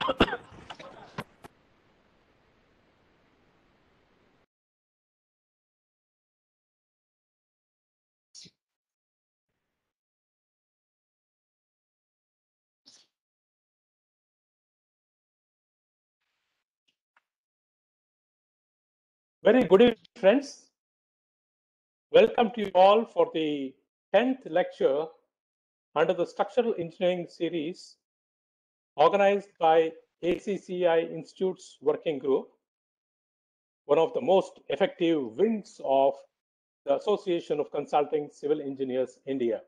Very good evening, friends. Welcome to you all for the 10th lecture under the Structural Engineering series organized by ACCI Institute's Working Group, one of the most effective wings of the Association of Consulting Civil Engineers, India.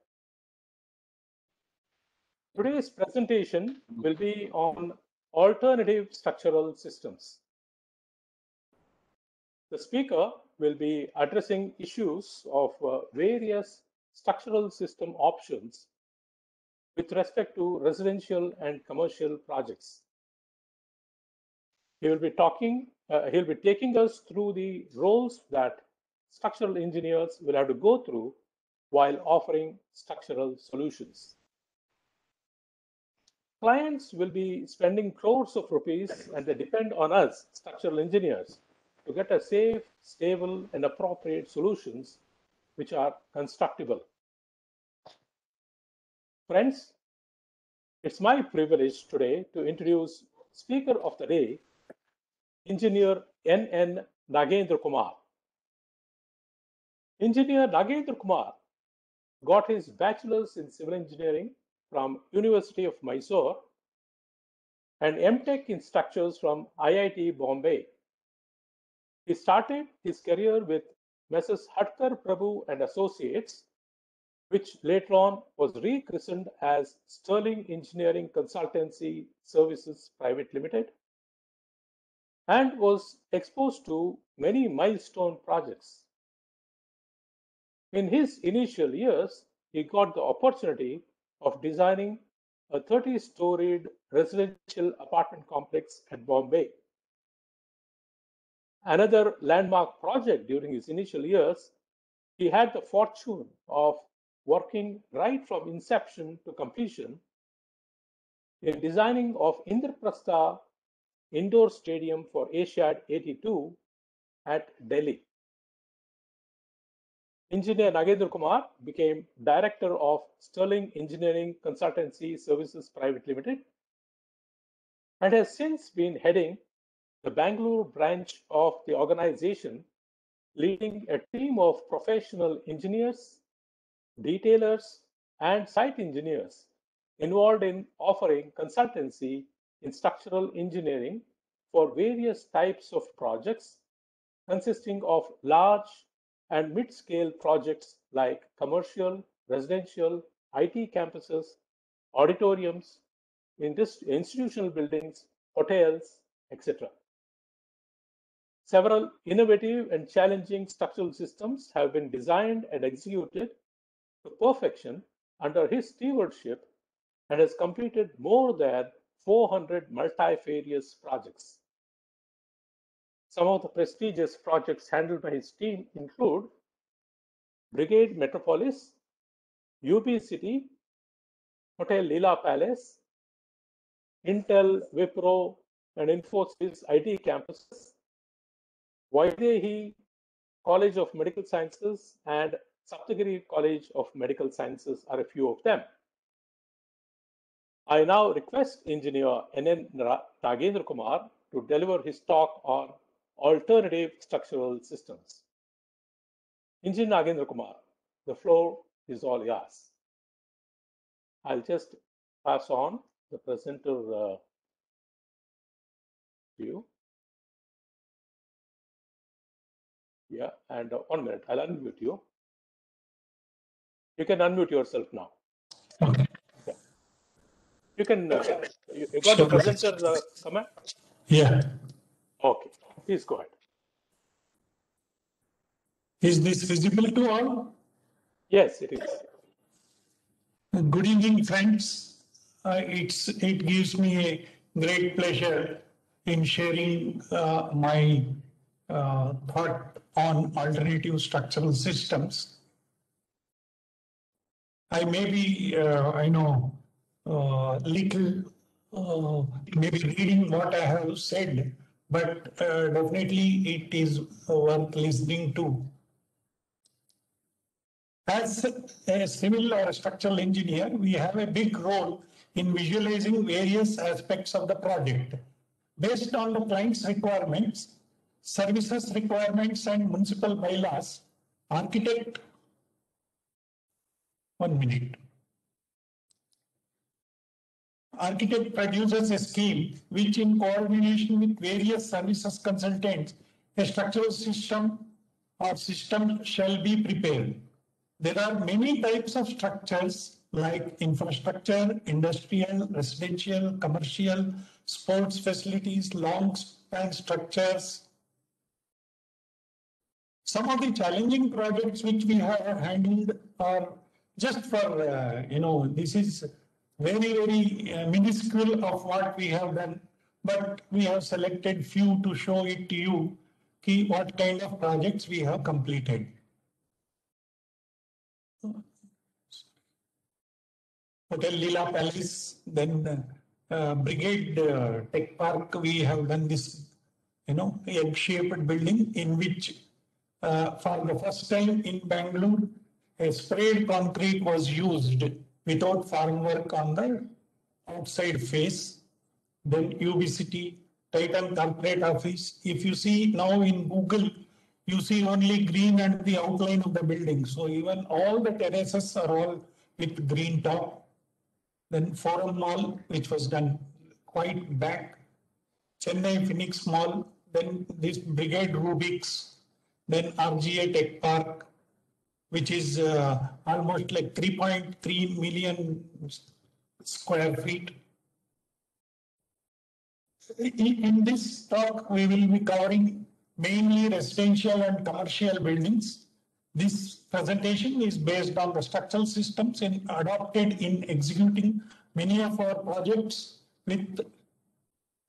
Today's presentation will be on alternative structural systems. The speaker will be addressing issues of various structural system options with respect to residential and commercial projects. He will be taking us through the roles that structural engineers will have to go through while offering structural solutions. Clients will be spending crores of rupees and they depend on us, structural engineers, to get a safe, stable, and appropriate solutions which are constructible. Friends, it's my privilege today to introduce Speaker of the Day, Engineer N.N. Nagendra Kumar. Engineer Nagendra Kumar got his bachelor's in civil engineering from University of Mysore and M.Tech in structures from IIT Bombay. He started his career with Messrs. Hatkar Prabhu and Associates, which later on was rechristened as Sterling Engineering Consultancy Services Private Limited, and was exposed to many milestone projects. In his initial years, he got the opportunity of designing a 30-storied residential apartment complex at Bombay. Another landmark project during his initial years, he had the fortune of working right from inception to completion in designing of Indraprastha Indoor Stadium for Asiad 82 at Delhi. Engineer Nagendra Kumar became Director of Sterling Engineering Consultancy Services Private Limited and has since been heading the Bangalore branch of the organization, leading a team of professional engineers, detailers, and site engineers involved in offering consultancy in structural engineering for various types of projects consisting of large and mid-scale projects like commercial, residential, IT campuses, auditoriums, institutional buildings, hotels, etc. Several innovative and challenging structural systems have been designed and executed to perfection under his stewardship and has completed more than 400 multifarious projects. Some of the prestigious projects handled by his team include Brigade Metropolis, UB City, Hotel Leela Palace, Intel, Wipro, and Infosys IT campuses, Vaidehi College of Medical Sciences, and Saptagiri College of Medical Sciences are a few of them. I now request Engineer N.N. Nagendra Kumar to deliver his talk on alternative structural systems. Engineer Nagendra Kumar, the floor is all yours. I'll just pass on the presenter to you. Yeah, and 1 minute, I'll unmute you. You can unmute yourself now. Okay. Yeah. You can, you got the presenter command? Yeah. Okay, please go ahead. Is this visible to all? Yes, it is. Good evening, friends. It gives me a great pleasure in sharing my thought on alternative structural systems. I may be, little maybe reading what I have said, but definitely it is worth listening to. As a civil or a structural engineer, we have a big role in visualizing various aspects of the project. Based on the client's requirements, services requirements, and municipal bylaws, architect, 1 minute. Architect produces a scheme which, in coordination with various services consultants, a structural system or system shall be prepared. There are many types of structures like infrastructure, industrial, residential, commercial, sports facilities, long span structures. Some of the challenging projects which we have handled are just for, this is very, very minuscule of what we have done, but we have selected few to show it to you, what kind of projects we have completed. Hotel Leela Palace, then Brigade Tech Park, we have done this, egg-shaped building in which for the first time in Bangalore, a sprayed concrete was used without formwork on the outside face. Then UBCT, Titan Corporate Office. If you see now in Google, you see only green and the outline of the building. So even all the terraces are all with green top. Then Forum Mall, which was done quite back. Chennai Phoenix Mall, then this Brigade Rubik's, then RGA Tech Park, which is almost like 3.3 million square feet. In this talk, we will be covering mainly residential and commercial buildings. This presentation is based on the structural systems adopted in executing many of our projects with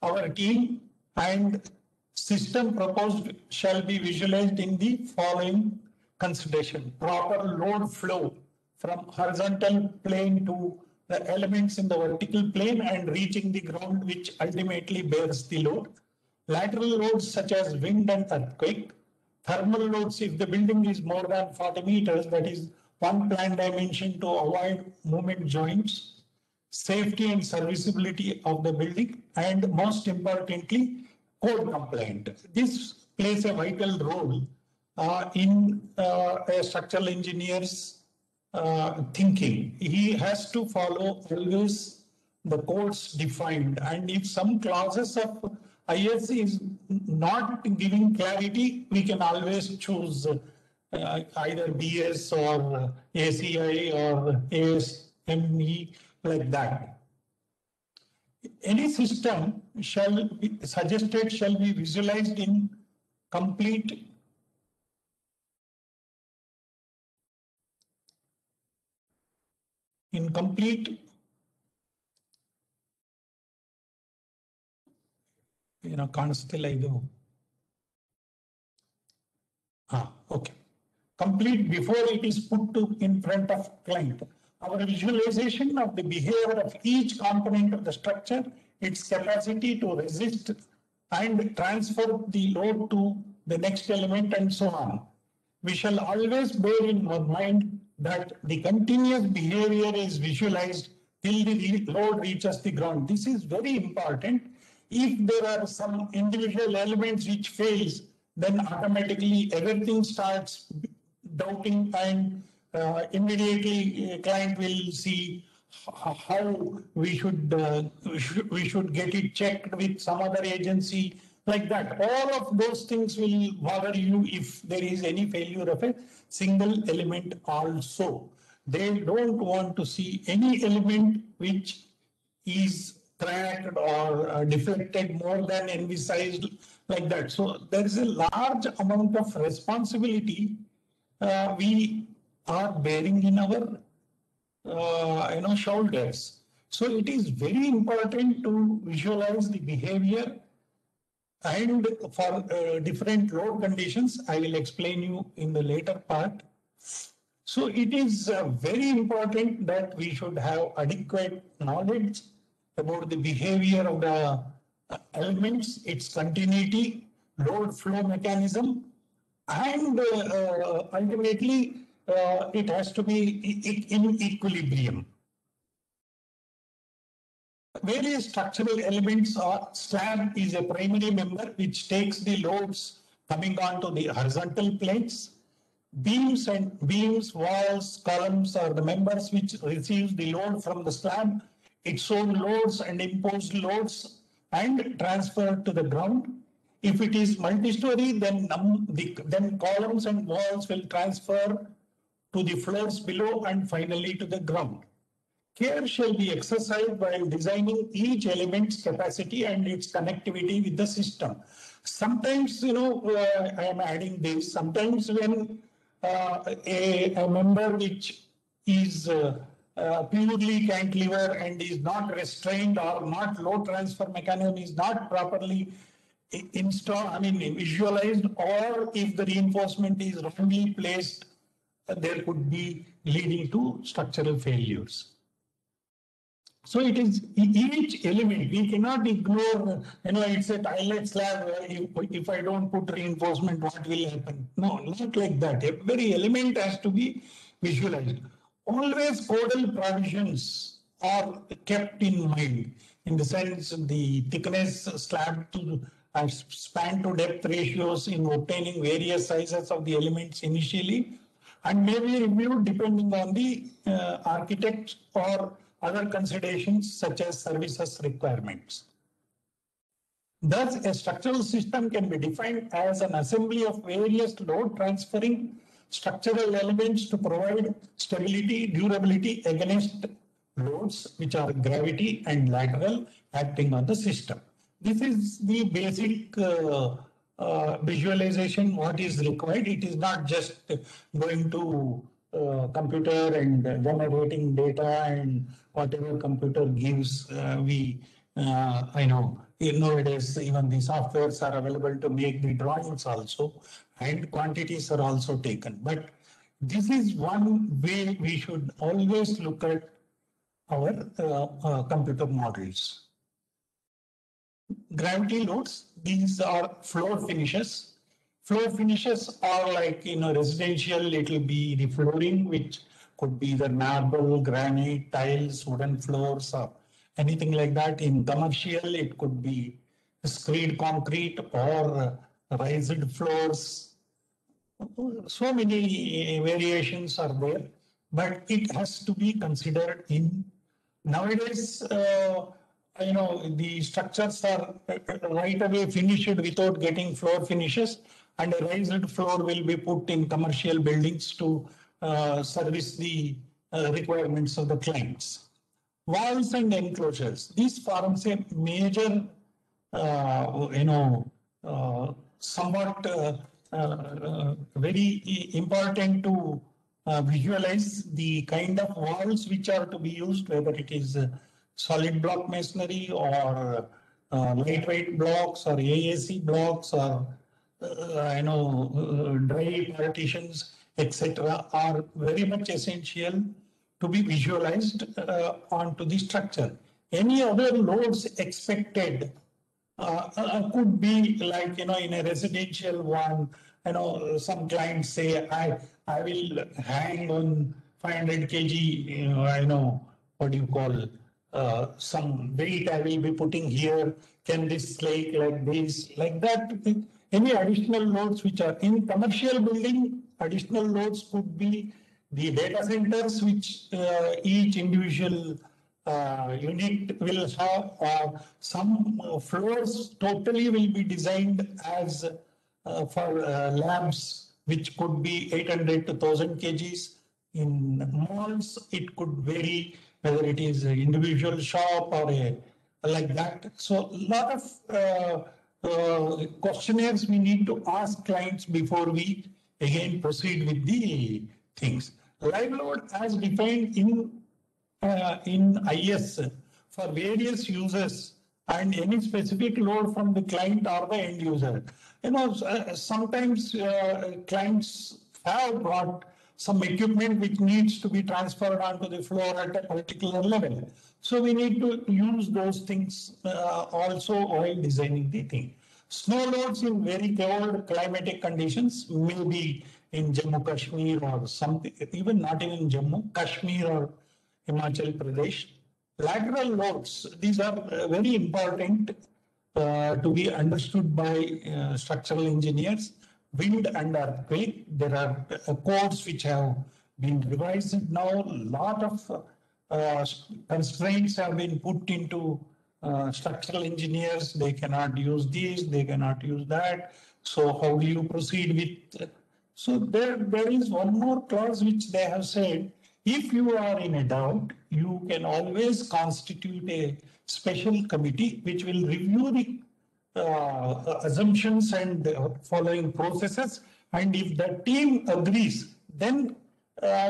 our team, and system proposed shall be visualized in the following consideration: proper load flow from horizontal plane to the elements in the vertical plane and reaching the ground, which ultimately bears the load. Lateral loads such as wind and earthquake. Thermal loads if the building is more than 40 meters, that is one plan dimension to avoid movement joints. Safety and serviceability of the building, and most importantly, code compliant. This plays a vital role in a structural engineer's thinking. He has to follow always the codes defined, and if some clauses of IS is not giving clarity, we can always choose either BS or ACI or ASME, like that. Any system shall be visualized in complete ಕಾಣಿಸ್ತಿಲ್ಲ ಇದು. Okay. Complete before it is put in front of client. Our visualization of the behavior of each component of the structure, its capacity to resist and transfer the load to the next element, and so on. We shall always bear in our mind that the continuous behavior is visualized till the load reaches the ground. This is very important. If there are some individual elements which fails, then automatically everything starts doubting, and immediately client will see how we should get it checked with some other agency, like that. All of those things will bother you if there is any failure of a single element also. They don't want to see any element which is cracked or deflected more than envisaged, like that. So there is a large amount of responsibility we are bearing in our shoulders. So it is very important to visualize the behavior, and for different load conditions, I will explain you in the later part. So it is very important that we should have adequate knowledge about the behavior of the elements, its continuity, load flow mechanism, and ultimately it has to be in equilibrium. Various structural elements are slab is a primary member which takes the loads coming onto the horizontal planes. Beams, walls, columns are the members which receives the load from the slab, its own loads and imposed loads, and transferred to the ground. If it is multi-story, then columns and walls will transfer to the floors below and finally to the ground. Care shall be exercised while designing each element's capacity and its connectivity with the system. Sometimes, I am adding this. Sometimes when a member which is purely cantilever and is not restrained or not load transfer mechanism is not properly installed, visualized, or if the reinforcement is wrongly placed, there could be leading to structural failures. So it is each element, we cannot ignore, it's a tiled slab, if I don't put reinforcement, what will happen? No, not like that. Every element has to be visualized. Always codal provisions are kept in mind, in the sense the thickness slab to span to depth ratios in obtaining various sizes of the elements initially, and may be reviewed depending on the architect or other considerations such as services requirements. Thus, a structural system can be defined as an assembly of various load transferring structural elements to provide stability, durability against loads which are gravity and lateral acting on the system. This is the basic visualization what is required. It is not just going to computer and generating data and whatever computer gives. I know nowadays even the softwares are available to make the drawings also, and quantities are also taken. But this is one way we should always look at our computer models. Gravity loads, these are floor finishes. Floor finishes are like residential, it will be the flooring, which could be the marble, granite, tiles, wooden floors, or anything like that. In commercial, it could be screed concrete or raised floors. So many variations are there, but it has to be considered in nowadays. The structures are right away finished without getting floor finishes, and a raised floor will be put in commercial buildings to service the requirements of the clients. Walls and enclosures, these forms a major, somewhat very important to visualize the kind of walls which are to be used, whether it is solid block masonry or lightweight blocks or AAC blocks or dry partitions, etc., are very much essential to be visualized onto the structure. Any other loads expected could be like, in a residential one, some clients say, I will hang on 500 kg, what do you call, some weight I will be putting here. Can this slate like this, like that? Any additional loads which are in commercial building, additional loads could be the data centers, which each individual unit will have, some floors totally will be designed as for labs, which could be 800 to 1000 kgs. In malls, it could vary whether it is an individual shop or like that. So a lot of questionnaires we need to ask clients before we again proceed with the things. Live load as defined in IS for various users and any specific load from the client or the end user. Sometimes clients have brought some equipment which needs to be transferred onto the floor at a particular level. So we need to use those things also while designing the thing. Snow loads in very cold climatic conditions, maybe in Jammu Kashmir or something, even not even Jammu, Kashmir or Himachal Pradesh. Lateral loads, these are very important to be understood by structural engineers. Wind and earthquake, there are codes which have been revised now. A lot of constraints have been put into structural engineers. They cannot use this, they cannot use that. So how do you proceed with? So there is one more clause which they have said, if you are in a doubt, you can always constitute a special committee which will review the assumptions and following processes. And if the team agrees, then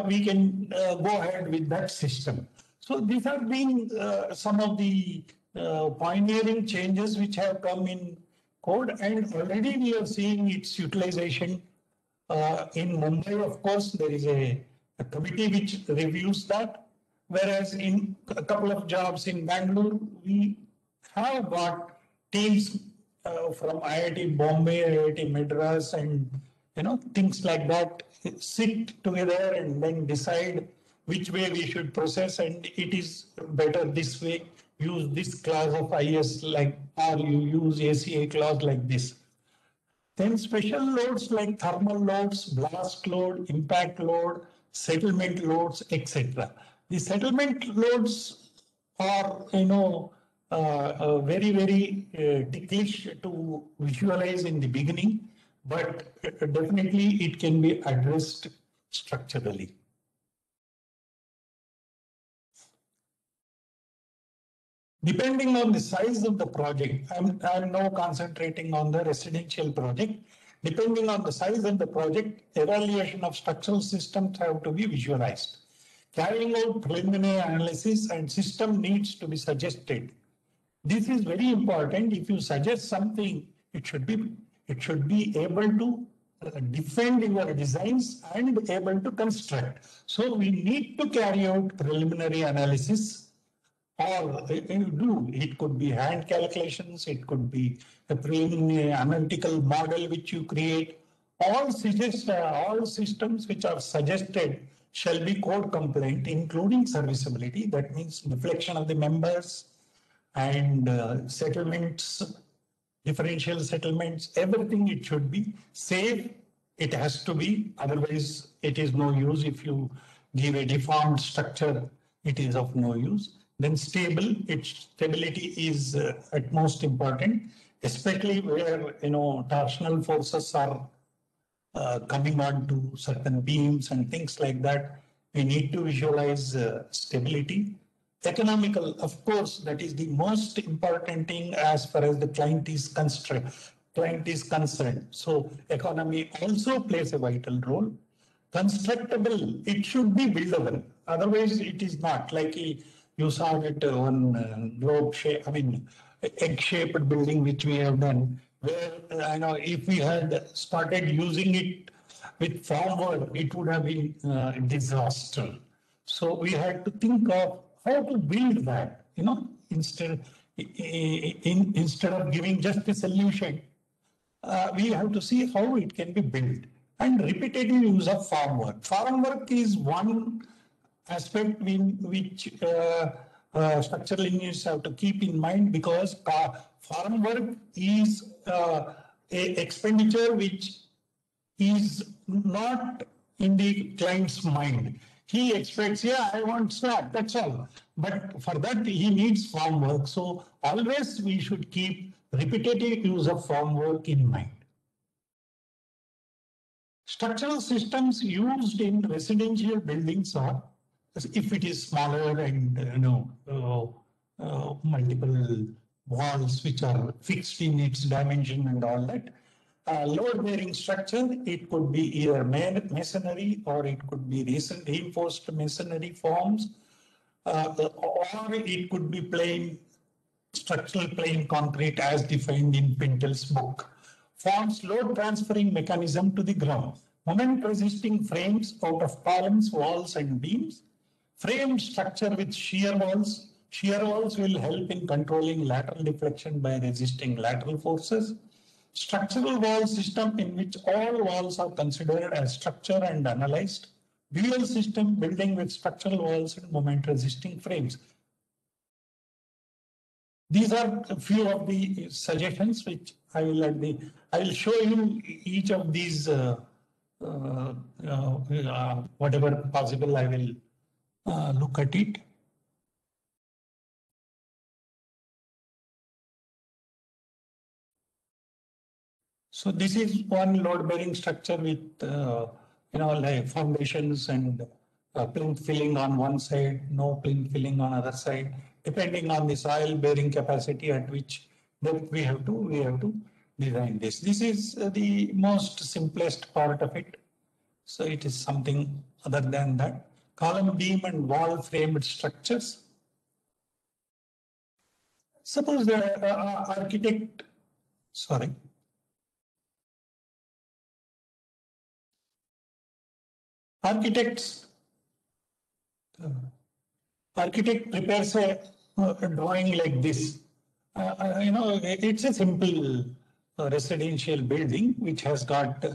we can go ahead with that system. So these have been some of the pioneering changes which have come in code, and already we are seeing its utilization in Mumbai. Of course, there is a committee which reviews that, whereas in a couple of jobs in Bangalore, we have got teams from IIT Bombay, IIT Madras, and things like that sit together and then decide which way we should process, and it is better this way. Use this class of IS like, or you use ACA clause like this. Then special loads like thermal loads, blast load, impact load, settlement loads, etc. The settlement loads are, very, very ticklish to visualize in the beginning, but definitely it can be addressed structurally. Depending on the size of the project, I'm now concentrating on the residential project. Depending on the size of the project, evaluation of structural systems have to be visualized. Carrying out preliminary analysis and system needs to be suggested. This is very important. If you suggest something, it should be able to defend your designs and able to construct. So we need to carry out preliminary analysis. Or it could be hand calculations, it could be a preliminary analytical model which you create. All systems which are suggested shall be code compliant, including serviceability. That means deflection of the members and settlements, differential settlements, everything. It should be safe. It has to be, otherwise it is no use. If you give a deformed structure, it is of no use. Then stable, its stability is at most important, especially where torsional forces are coming on to certain beams and things like that. We need to visualize stability. Economical, of course, that is the most important thing as far as the client is concerned. So economy also plays a vital role. Constructible, it should be buildable. Otherwise, it is not. Like you saw it on egg-shaped building which we have done, where if we had started using it with formwork, it would have been a disaster. So we had to think of how to build that, instead of giving just a solution, we have to see how it can be built. And repetitive use of formwork. Formwork is one aspect which structural engineers have to keep in mind, because formwork is a expenditure which is not in the client's mind. He expects, yeah, I want slab, that's all. But for that, he needs formwork. So always we should keep repetitive use of formwork in mind. Structural systems used in residential buildings are, if it is smaller and multiple walls which are fixed in its dimension and all that, load-bearing structure, it could be either masonry or it could be reinforced masonry forms, or it could be plain structural plain concrete as defined in Pintel's book. Forms load transferring mechanism to the ground. Moment resisting frames out of columns, walls, and beams. Framed structure with shear walls, Shear walls will help in controlling lateral deflection by resisting lateral forces. Structural wall system in which all walls are considered as structure and analyzed. Dual system building with structural walls and moment resisting frames. These are a few of the suggestions which I will show you each of these whatever possible I will look at it. So this is one load bearing structure with like foundations and plinth filling on one side, no plinth filling on other side, depending on the soil bearing capacity at which depth we have to design this. This is the most simplest part of it. So it is something other than that. Column beam and wall framed structures. Suppose the architect, sorry. Architect prepares a drawing like this. It's a simple residential building which has got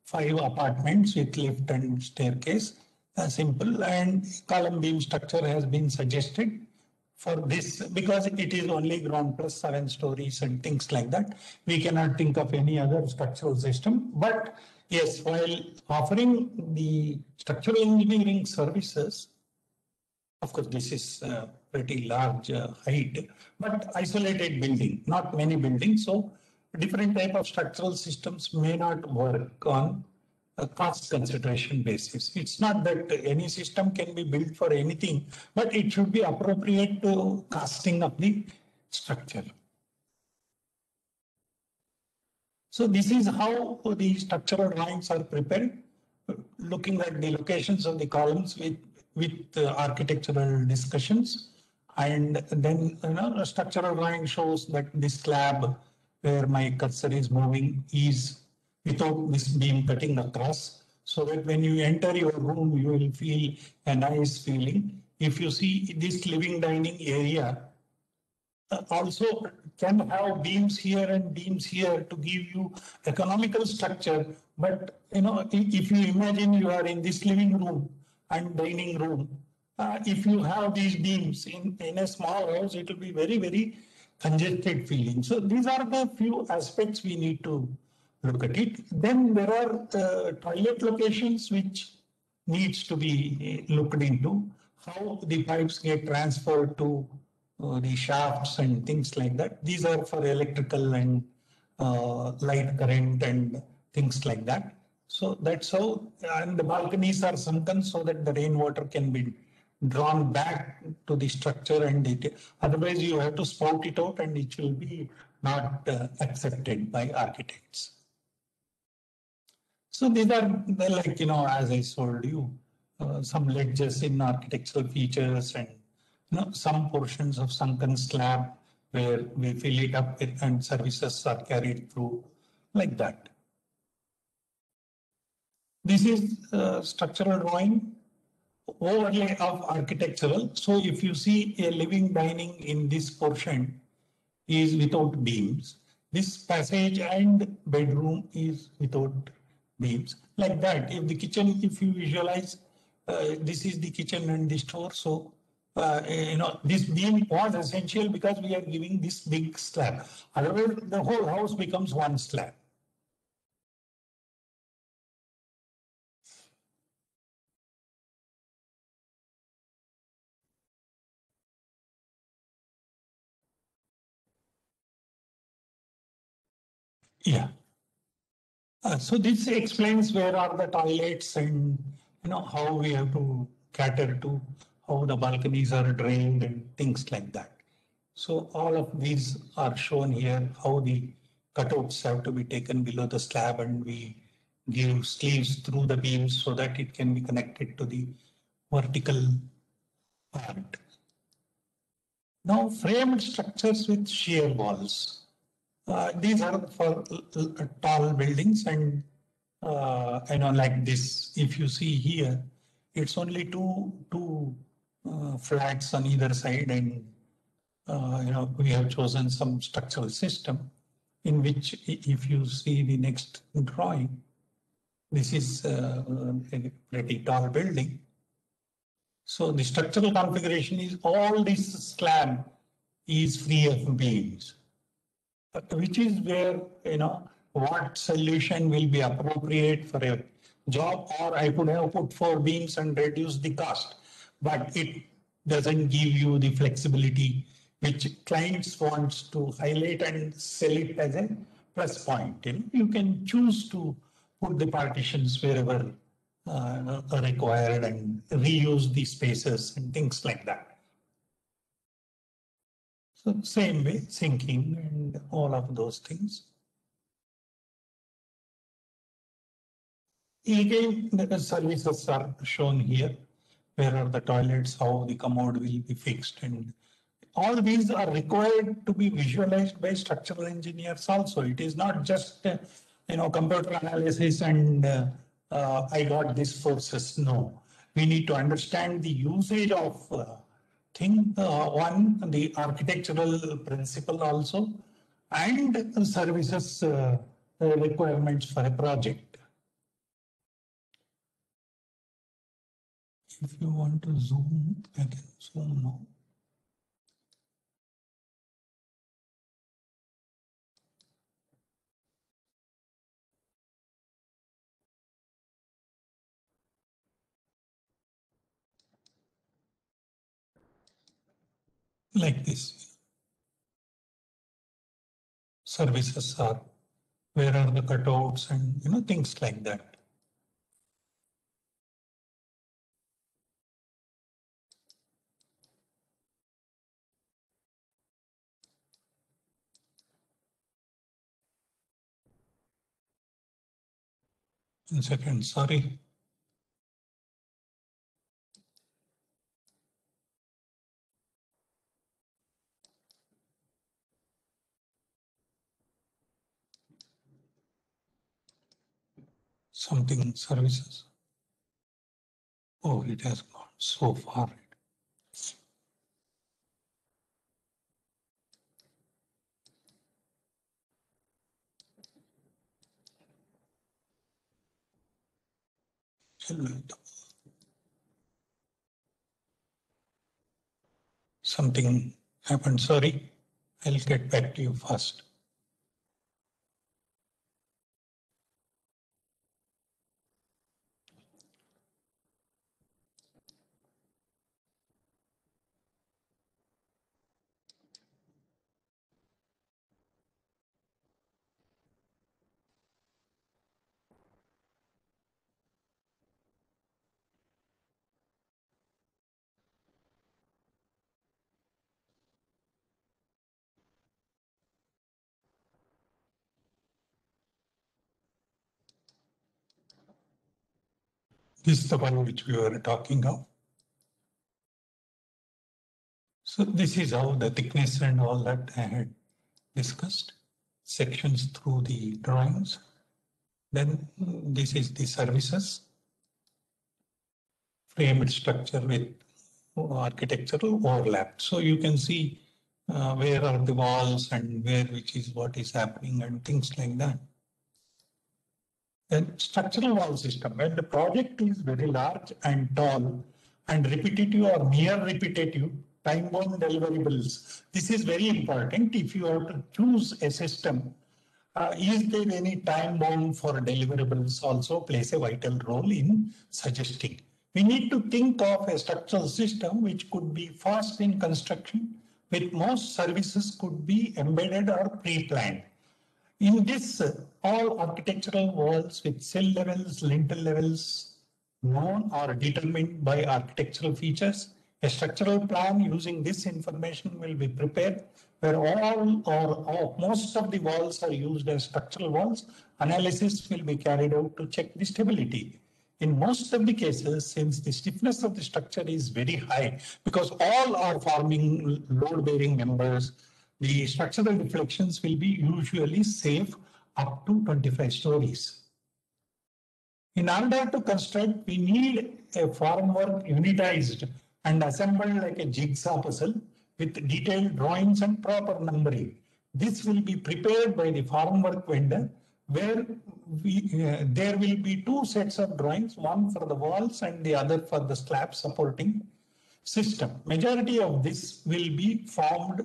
5 apartments with lift and staircase. Simple, and column beam structure has been suggested for this because it is only ground plus 7 stories and things like that. We cannot think of any other structural system. But yes, while offering the structural engineering services, of course, this is a pretty large height, but isolated building, not many buildings. So different type of structural systems may not work on a cost consideration basis. It's not that any system can be built for anything, but it should be appropriate to casting of the structure. So this is how the structural drawings are prepared, looking at the locations of the columns with architectural discussions. And then a structural drawing shows that this slab where my cursor is moving is without this beam cutting across, so that when you enter your room, you will feel a nice feeling. If you see this living dining area, also can have beams here and beams here to give you economical structure. But if you imagine you are in this living room and dining room, if you have these beams in a small house, it will be very, very congested feeling. So these are the few aspects we need to look at it. Then there are toilet locations which needs to be looked into, how the pipes get transferred to the shafts and things like that. These are for electrical and light current and things like that. So that's how, and the balconies are sunken so that the rainwater can be drawn back to the structure, and otherwise you have to spout it out and it will be not accepted by architects. So these are like, as I told you, some ledges in architectural features and some portions of sunken slab where we fill it up with and services are carried through like that. This is structural drawing overlay of architectural. So if you see a living dining in this portion is without beams, this passage and bedroom is without beams, like that. If the kitchen, if you visualize, this is the kitchen and the store. So this beam was essential because we are giving this big slab. Otherwise, the whole house becomes one slab. Yeah. So this explains where are the toilets and how we have to cater to how the balconies are drained and things like that. So all of these are shown here, how the cutouts have to be taken below the slab, and we give sleeves through the beams so that it can be connected to the vertical part. Now framed structures with shear walls. These are for tall buildings, and like this. If you see here, it's only two flats on either side, and we have chosen some structural system in which, if you see the next drawing, this is a pretty tall building. So the structural configuration is all this slab is free of beams, which is where, what solution will be appropriate for a job, or I could have put 4 beams and reduced the cost, but it doesn't give you the flexibility which clients wants to highlight and sell it as a plus point. You can choose to put the partitions wherever required and reuse the spaces and things like that. So same way, sinking and all of those things. Again, the services are shown here. Where are the toilets, how the commode will be fixed, and all these are required to be visualized by structural engineers also. It is not just, computer analysis and I got these forces. No, we need to understand the usage of one, the architectural principle also, and services requirements for a project. If you want to zoom, I can zoom now. Like this. Services are, where are the cutouts and things like that. One second, sorry. Something services. Oh, it has gone so far. Something happened, sorry. I'll get back to you fast. This is the one which we were talking of. So this is how the thickness and all that I had discussed, sections through the drawings. Then this is the services, framed structure with architectural overlap. So you can see where are the walls and where which is what is happening and things like that. Then structural wall system, when the project is very large and tall and repetitive or near repetitive, time-bound deliverables. This is very important. If you have to choose a system, is there any time-bound for deliverables also plays a vital role in suggesting. We need to think of a structural system which could be fast in construction, with most services could be embedded or pre-planned. In this, all architectural walls with cell levels, lintel levels, known or determined by architectural features. A structural plan using this information will be prepared where all or most of the walls are used as structural walls. Analysis will be carried out to check the stability. In most of the cases, since the stiffness of the structure is very high, because all are forming load-bearing members, the structural deflections will be usually safe up to 25 stories. In order to construct, we need a formwork unitized and assembled like a jigsaw puzzle with detailed drawings and proper numbering. This will be prepared by the formwork vendor, where there will be two sets of drawings, one for the walls and the other for the slab supporting system. Majority of this will be formed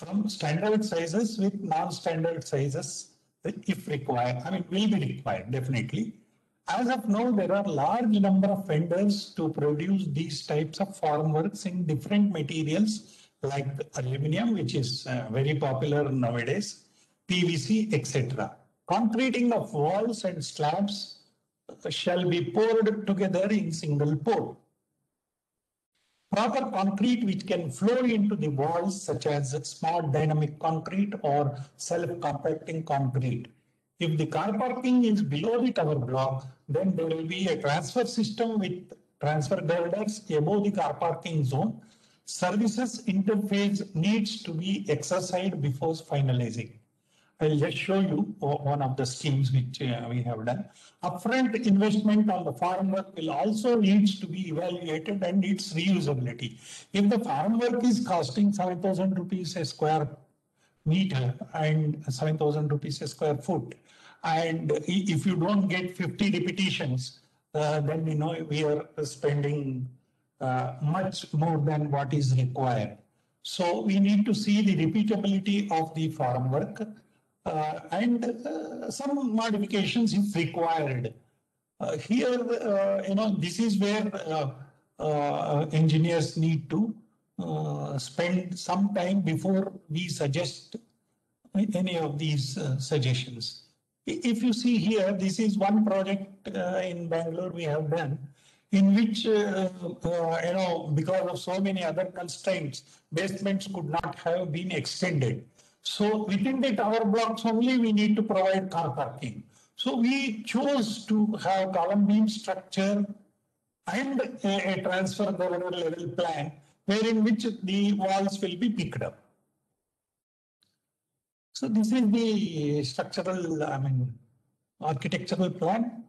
from standard sizes with non-standard sizes if required. I mean, will be required, definitely. As of now, there are large number of vendors to produce these types of formworks in different materials like aluminum, which is very popular nowadays, PVC, etc. Concreting of walls and slabs shall be poured together in single pour. Proper concrete which can flow into the walls, such as smart dynamic concrete or self-compacting concrete. If the car parking is below the tower block, then there will be a transfer system with transfer girders above the car parking zone. Services interface needs to be exercised before finalizing. I'll just show you one of the schemes which we have done. Upfront investment on the formwork will also needs to be evaluated and its reusability. If the formwork is costing 7,000 rupees a square meter and 7,000 rupees a square foot, and if you don't get 50 repetitions, then we are spending much more than what is required. So we need to see the repeatability of the formwork. And some modifications if required. Here, this is where engineers need to spend some time before we suggest any of these suggestions. If you see here, this is one project in Bangalore we have done, in which, because of so many other constraints, basements could not have been extended. So within the tower blocks only, we need to provide car parking. So we chose to have column beam structure and a transfer girder level plan, wherein which the walls will be picked up. So this is the structural, architectural plan.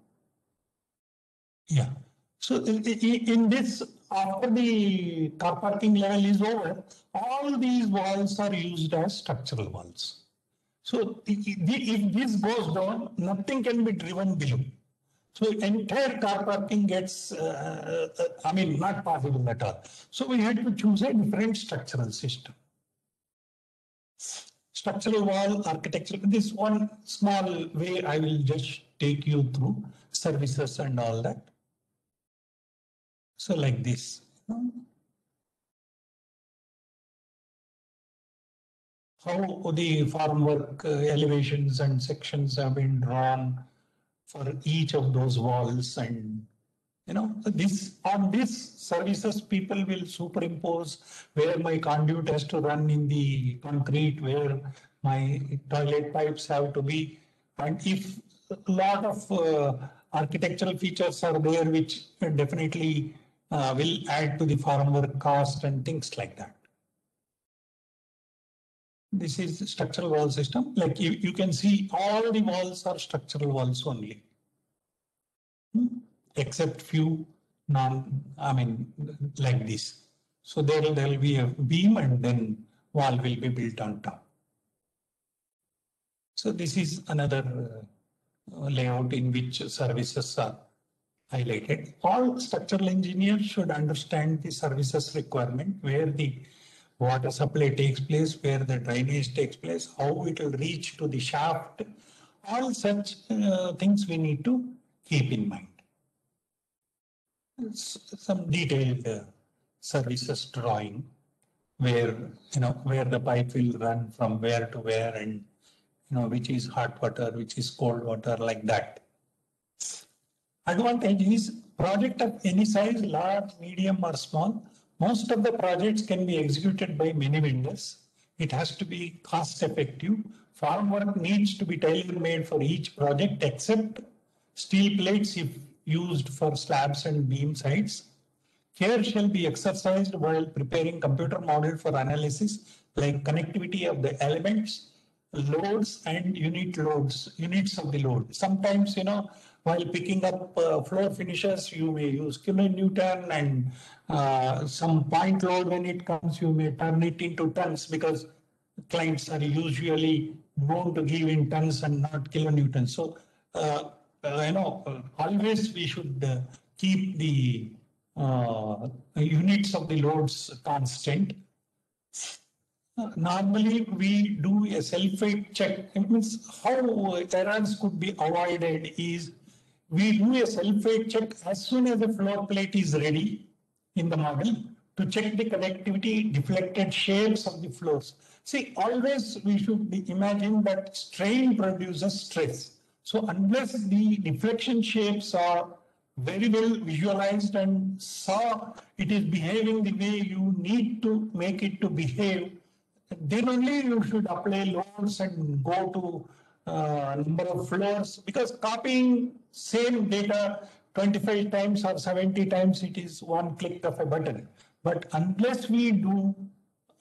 Yeah. So in this, after the car parking level is over, all these walls are used as structural walls. So if this goes down, nothing can be driven below. So entire car parking gets, not possible at all. So we had to choose a different structural system. Structural wall architecture, this one small way I will just take you through services and all that. So like this. How the formwork elevations and sections have been drawn for each of those walls, and this on this services people will superimpose where my conduit has to run in the concrete, where my toilet pipes have to be, and if a lot of architectural features are there which definitely will add to the formwork cost and things like that. This is the structural wall system. Like you can see, all the walls are structural walls only, except few like this. So there will be a beam and then wall will be built on top. So this is another layout in which services are highlighted. All structural engineers should understand the services requirement, where the water supply takes place, where the drainage takes place, how it will reach to the shaft. All such things we need to keep in mind. Some detailed services drawing, where where the pipe will run from where to where, and which is hot water, which is cold water, like that. Advantage is project of any size, large, medium or small. Most of the projects can be executed by many vendors. It has to be cost effective. Formwork needs to be tailor-made for each project, except steel plates if used for slabs and beam sides. Care shall be exercised while preparing computer model for analysis, like connectivity of the elements loads and units of the load. Sometimes, while picking up floor finishes, you may use kilonewton, and some point load when it comes, you may turn it into tons, because clients are usually known to give in tons and not kilonewtons. So, always we should keep the units of the loads constant. Normally, we do a self-weight check. It means how errors could be avoided is we do a self-weight check as soon as the floor plate is ready in the model to check the connectivity, deflected shapes of the floors. See, always we should imagine that strain produces stress. So unless the deflection shapes are very well visualized and saw it is behaving the way you need to make it to behave, then only you should apply loads and go to number of floors, because copying same data 25 times or 70 times, it is one click of a button. But unless we do,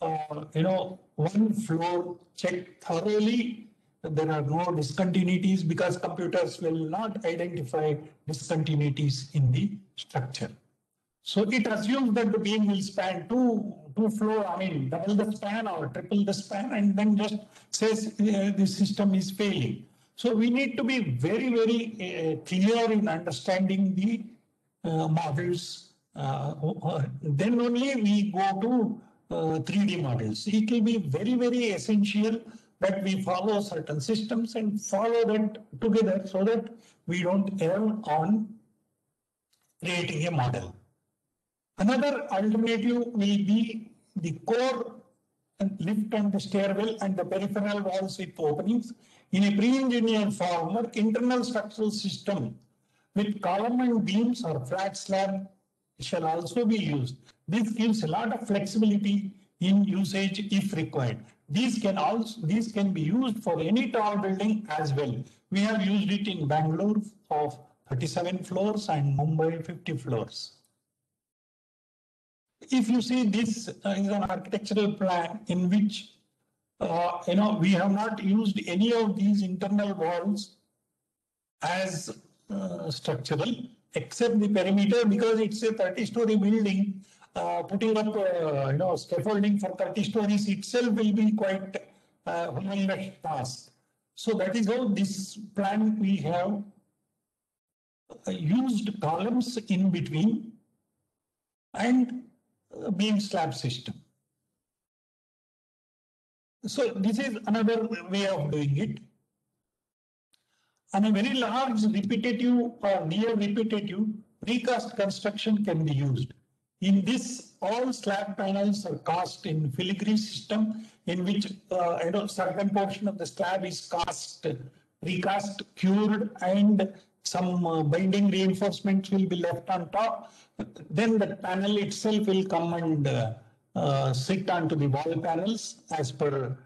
one floor check thoroughly, there are no discontinuities, because computers will not identify discontinuities in the structure. So it assumes that the beam will span two floor, double the span or triple the span, and then just says the system is failing. So we need to be very, very clear in understanding the models. Then only we go to 3D models. It will be very, very essential that we follow certain systems and follow that together, so that we don't err on creating a model. Another alternative will be the core lift and the stairwell and the peripheral walls with openings. In a pre-engineered formwork, internal structural system with column and beams or flat slab shall also be used. This gives a lot of flexibility in usage if required. These can be used for any tall building as well. We have used it in Bangalore of 37 floors and Mumbai 50 floors. If you see, this is an architectural plan in which we have not used any of these internal walls as structural, except the perimeter, because it's a 30-story building. Putting up scaffolding for 30 stories itself will be quite a humongous task. So that is how this plan we have used columns in between and beam slab system. So this is another way of doing it. On a very large repetitive or near repetitive, precast construction can be used. In this, all slab panels are cast in filigree system, in which certain portion of the slab is cast, recast, cured, and some binding reinforcements will be left on top. Then the panel itself will come and sit onto the wall panels as per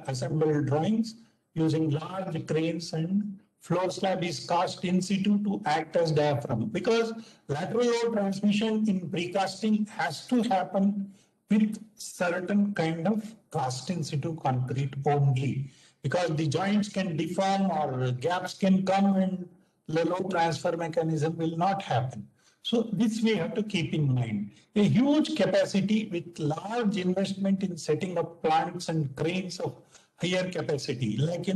assembled drawings using large cranes, and floor slab is cast in situ to act as diaphragm, because lateral load transmission in precasting has to happen with certain kind of cast in situ concrete only, because the joints can deform or gaps can come and the load transfer mechanism will not happen. So this we have to keep in mind. A huge capacity with large investment in setting up plants and cranes of higher capacity. Like,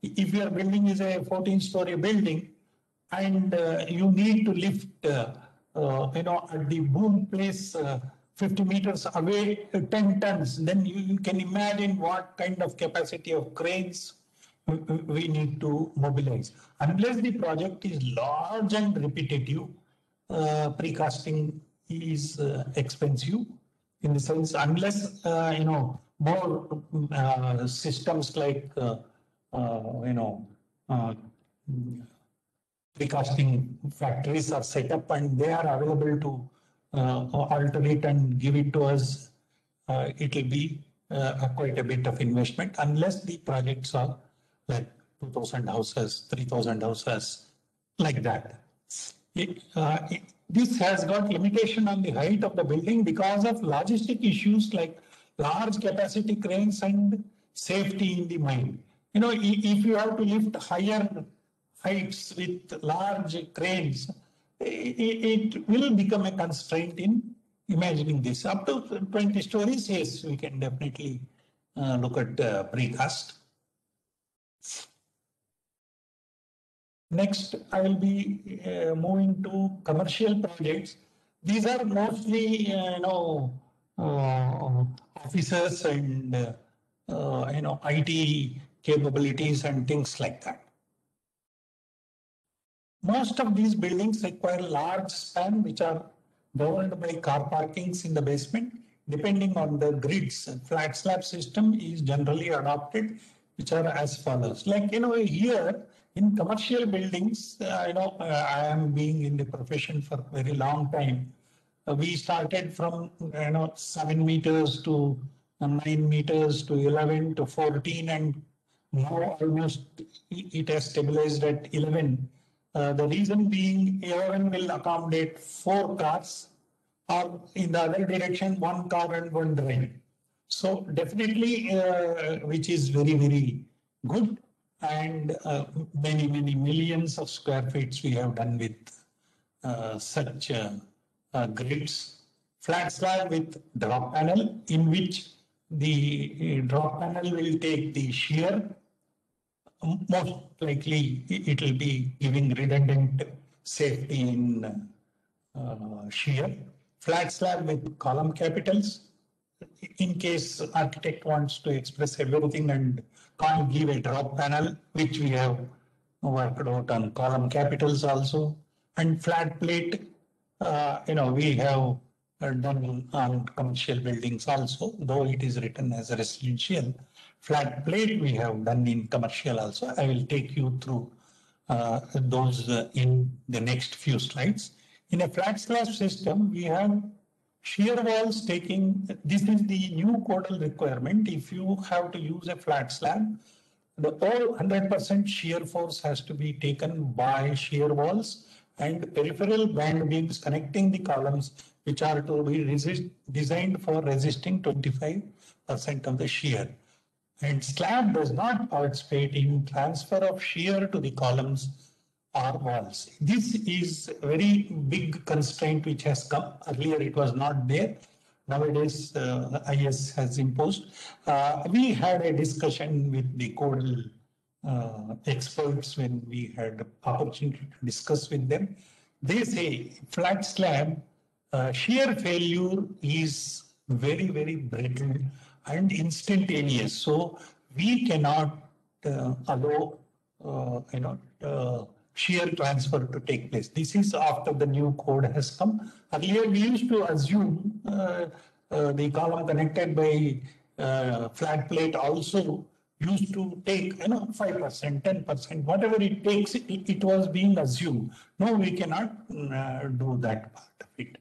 if your building is a 14-story building and you need to lift, at the boom place 50 meters away 10 tons, then you can imagine what kind of capacity of cranes we need to mobilize. Unless the project is large and repetitive, precasting is expensive, in the sense, unless more systems like precasting factories are set up and they are available to alter it and give it to us, it will be quite a bit of investment, unless the projects are like 2,000 houses, 3,000 houses, like that. This has got limitation on the height of the building because of logistic issues like large capacity cranes and safety in the mind. If you have to lift higher heights with large cranes, it will become a constraint in imagining this. Up to 20 stories, yes, we can definitely look at precast. Next, I will be moving to commercial projects. These are mostly, officers and, IT capabilities and things like that. Most of these buildings require large span, which are governed by car parkings in the basement. Depending on the grids, flat slab system is generally adopted, which are as follows. Like, here in commercial buildings, I am being in the profession for a very long time. We started from, 7 meters to 9 meters to 11 to 14, and now almost it has stabilized at 11. The reason being 11 will accommodate 4 cars, or in the other direction, 1 car and 1 drive. So definitely, which is very, very good. And many, many millions of square feet we have done with such grids. Flat slab with drop panel, in which the drop panel will take the shear. Most likely it will be giving redundant safety in shear. Flat slab with column capitals. In case architect wants to express everything and can't give a drop panel, which we have worked out on column capitals also. And flat plate, we have done on commercial buildings also, though it is written as a residential. Flat plate we have done in commercial also. I will take you through those in the next few slides. In a flat slab system, we have shear walls taking, this is the new codal requirement. If you have to use a flat slab, the all 100% shear force has to be taken by shear walls and peripheral band beams connecting the columns, which are to be designed for resisting 25% of the shear. And slab does not participate in transfer of shear to the columns or walls. This is a very big constraint which has come. Earlier it was not there. Nowadays IS has imposed. We had a discussion with the codal experts when we had opportunity to discuss with them. They say flat slab shear failure is very, very brittle and instantaneous. So we cannot allow shear transfer to take place. This is after the new code has come. Earlier we used to assume the column connected by flat plate also used to take 5%, 10%, whatever it takes, it was being assumed. No, we cannot do that part of it.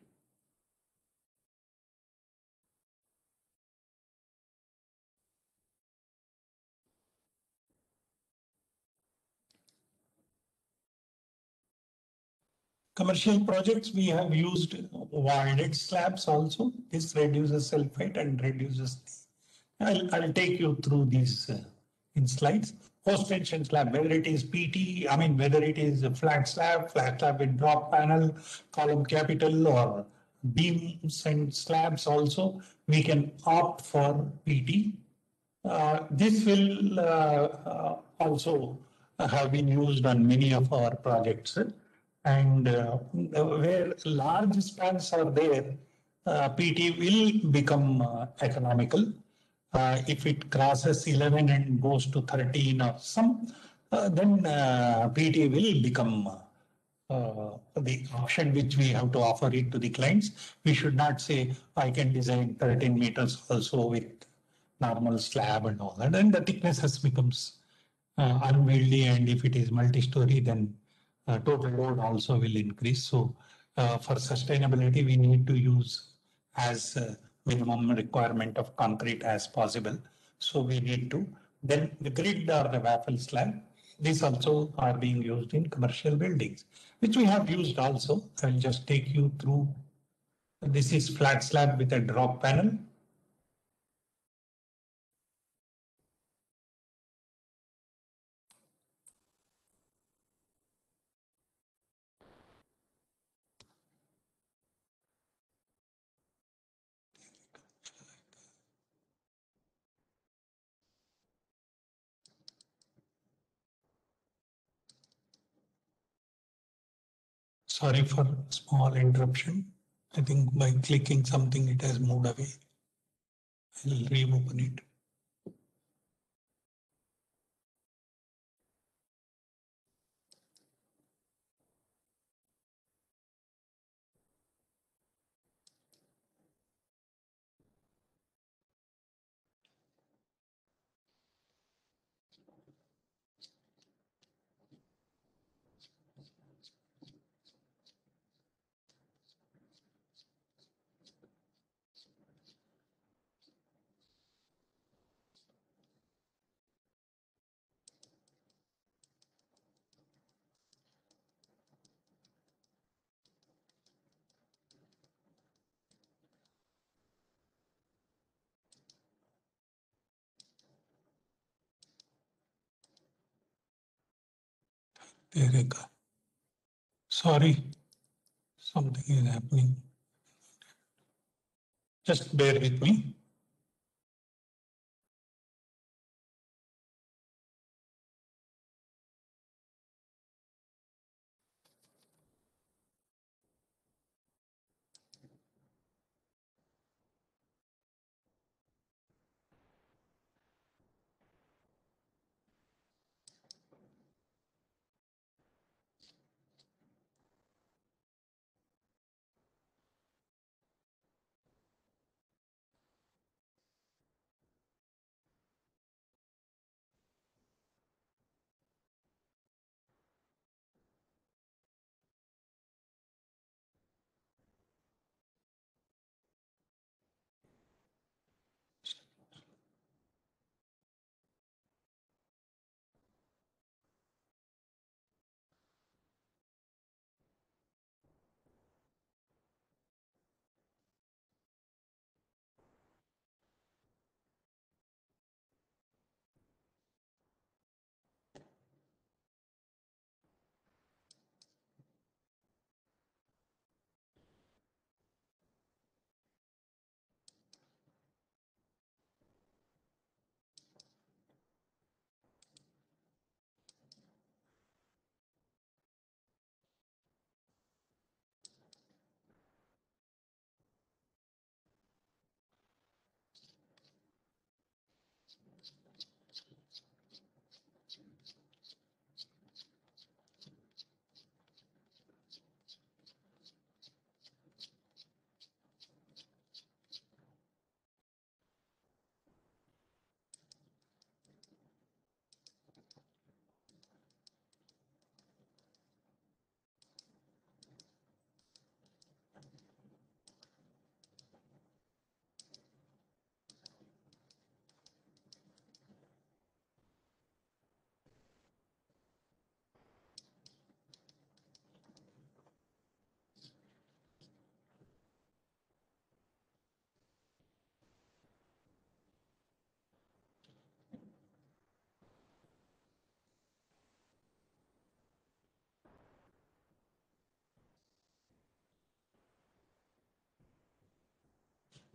Commercial projects, we have used welded slabs also. This reduces self-height and reduces. I'll take you through these in slides. Post tension slab, whether it is PT, whether it is a flat slab with drop panel, column capital, or beams and slabs also, we can opt for PT. This will also have been used on many of our projects. And where large spans are there, PT will become economical. If it crosses 11 and goes to 13 or some, then PT will become the option which we have to offer it to the clients. We should not say, I can design 13 meters also with normal slab and all that. And the thicknesses becomes unwieldy. And if it is multi-story, then total load also will increase. So for sustainability, we need to use as minimum requirement of concrete as possible. So we need to, then the grid or the waffle slab, these also are being used in commercial buildings, which we have used also. I will just take you through. This is flat slab with a drop panel. Sorry for small interruption. I think by clicking something, it has moved away. I'll reopen it. There we go. Sorry, something is happening. Just bear with me.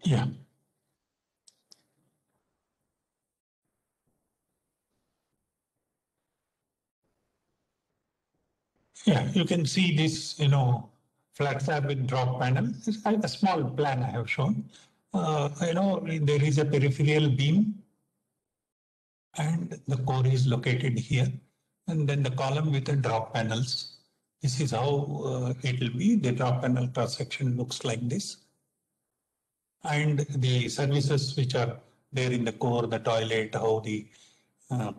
Yeah. Yeah, you can see this, flat slab with drop panel. It's a small plan I have shown. There is a peripheral beam and the core is located here. And then the column with the drop panels. This is how it will be. The drop panel cross section looks like this. And the services which are there in the core, the toilet, how the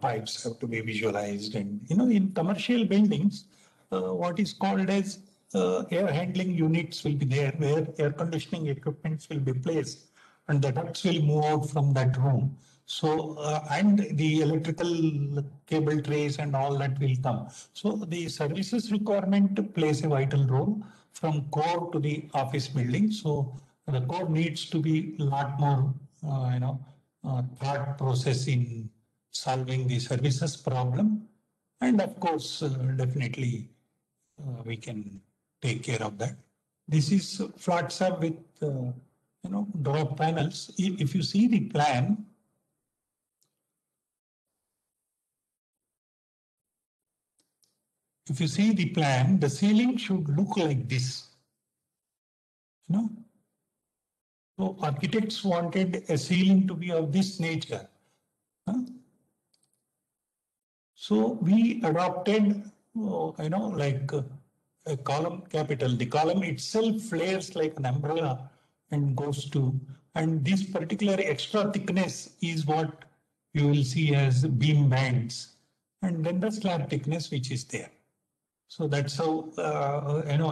pipes have to be visualized. And, in commercial buildings, what is called as air handling units will be there where air conditioning equipments will be placed and the ducts will move out from that room. So, and the electrical cable trays and all that will come. So the services requirement plays a vital role from core to the office building. So the core needs to be a lot more, thought process in solving the services problem. And of course, definitely we can take care of that. This is flat slab with, drop panels. If you see the plan, if you see the plan, the ceiling should look like this. You know? So architects wanted a ceiling to be of this nature. Huh? So we adopted, like a column capital. The column itself flares like an umbrella and goes to, and this particular extra thickness is what you will see as beam bands, and then the slab thickness which is there. So that's how,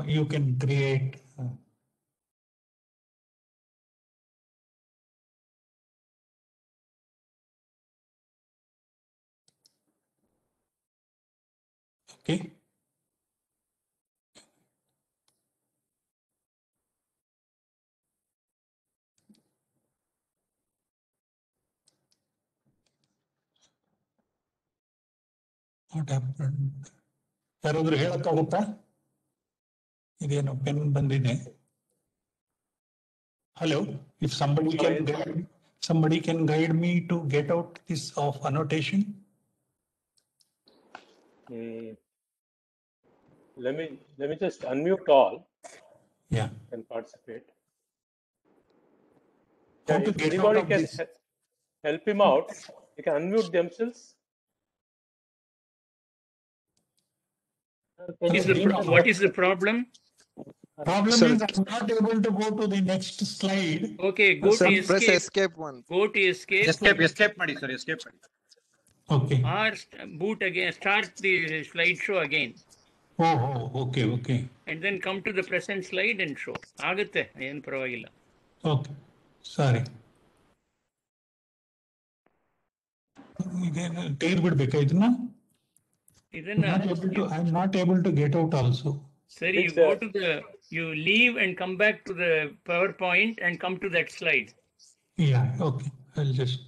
you can create. Okay. What happened? ಯಾರಾದ್ರೂ ಹೇಳಕ್ಕಾಗುತ್ತಾ? ಇದೇನು pen ಬಂದಿದೆ. Hello, if somebody can guide me to get out this of annotation. Let me just unmute all. Yeah. And participate. How Yeah, to if get anybody out of can this? help him out, they can unmute themselves. What is the problem? Problem Sir. is I'm not able to go to the next slide. Okay, go Sir, to press escape. escape one. Go to escape. Escape ಮಾಡಿ sir, escape ಮಾಡಿ. Okay. Or boot again, start the slideshow again. Oh, okay. And then come to the present slide and show. ಆಗುತ್ತೆ, ಏನು ಪರವಾಗಿಲ್ಲ. Okay, sorry. ಇದೇನು tyre ಬಿಡ್ಬೇಕಾ ಇದನ್ನ? I'm not able to get out also. Sir, you leave and come back to the PowerPoint and come to that slide. Yeah, okay. I'll just.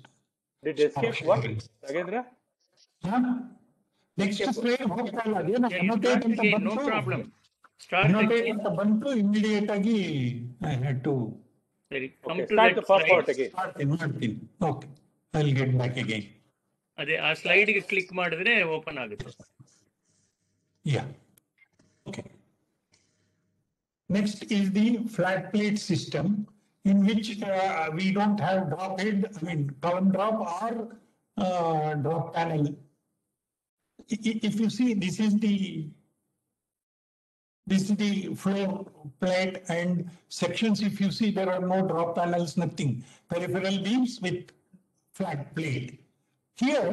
Did escape work, Nagendra? Huh? Next slide, Start again, no problem. Start again. Immediate agi I had to. Sorry, come Okay, to start that the PowerPoint slide. again. Okay, I'll get back again. ಅದೇ ಆ ಸ್ಲೈಡ್ಗೆ click ಮಾಡಿದ್ರೆ open ಆಗುತ್ತೆ. Yeah. Okay. Next is the flat plate system, in which we don't have drop head, column drop or drop panel. If you see, this is the floor plate and sections. If you see, there are no drop panels, nothing. Peripheral beams with flat plate. Here,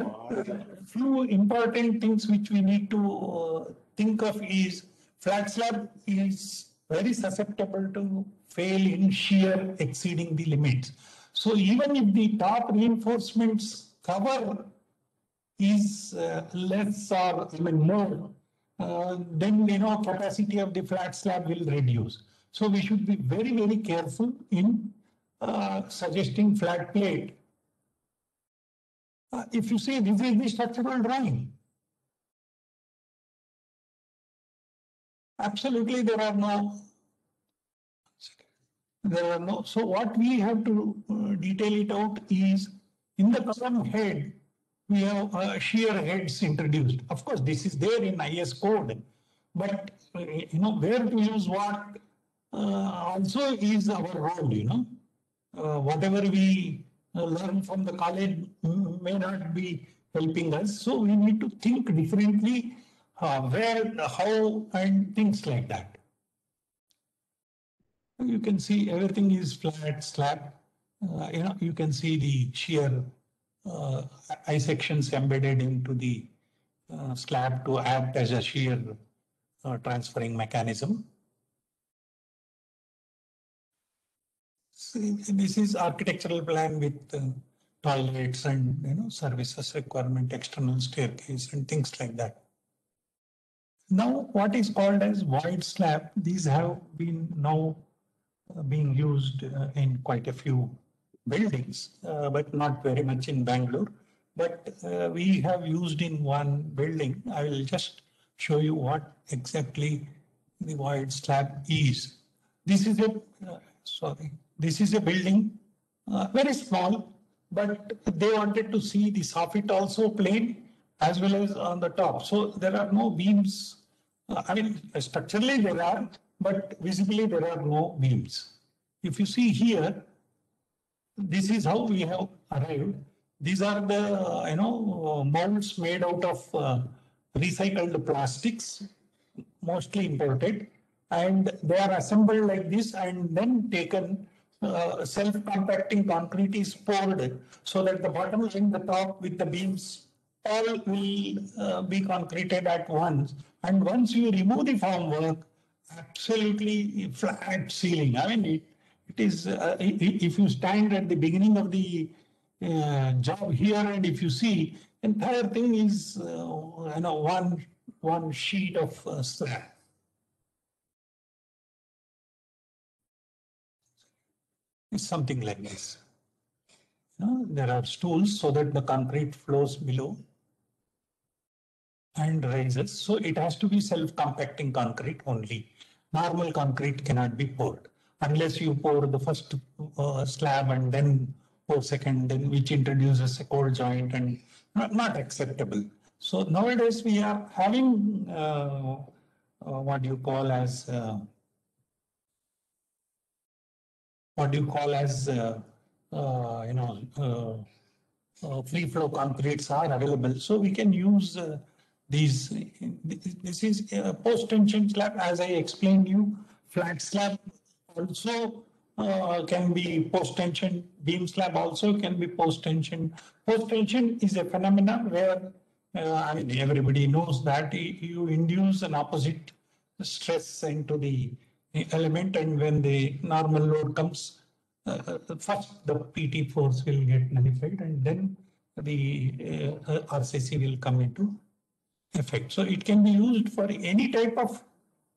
few important things which we need to think of is flat slab is very susceptible to fail in shear exceeding the limits. So even if the top reinforcements cover is less or more, then capacity of the flat slab will reduce. So we should be very, very careful in suggesting flat plate. If you see, this is the structural drawing. Absolutely, there are no. So what we have to detail it out is in the column head, we have shear heads introduced. Of course, this is there in IS code, but where to use what also is our role. Whatever we learn from the college may not be helping us. So we need to think differently, where, how, and things like that. You can see everything is flat slab. You can see the shear I sections embedded into the slab to act as a shear transferring mechanism. This is architectural plan with toilets and services requirement, external staircase and things like that. Now, what is called as void slab, these have been now being used in quite a few buildings, but not very much in Bangalore. But we have used in one building. I will just show you what exactly the void slab is. This is a building, very small, but they wanted to see the soffit also plain as well as on the top. So there are no beams I mean, structurally there are, but visibly there are no beams. If you see here, this is how we have arrived. These are the, molds made out of recycled plastics, mostly imported, and they are assembled like this and then taken. Self-compacting concrete is poured so that the bottom and the top with the beams all will be concreted at once. And once you remove the formwork, absolutely flat ceiling. I mean, it is, if you stand at the beginning of the job here and if you see, entire thing is, one sheet of slab. It's something like this. There are stools so that the concrete flows below and rises. So it has to be self-compacting concrete only. Normal concrete cannot be poured unless you pour the first slab and then pour second, then which introduces a cold joint and not acceptable. So nowadays we are having what you call as free flow concretes are available. So we can use these. This is post tension slab, as I explained you. Flat slab also can be post tension. Beam slab also can be post tension. Post tension is a phenomenon where I mean everybody knows that you induce an opposite stress into the element, and when the normal load comes, first the PT force will get nullified, and then the RCC will come into effect. So it can be used for any type of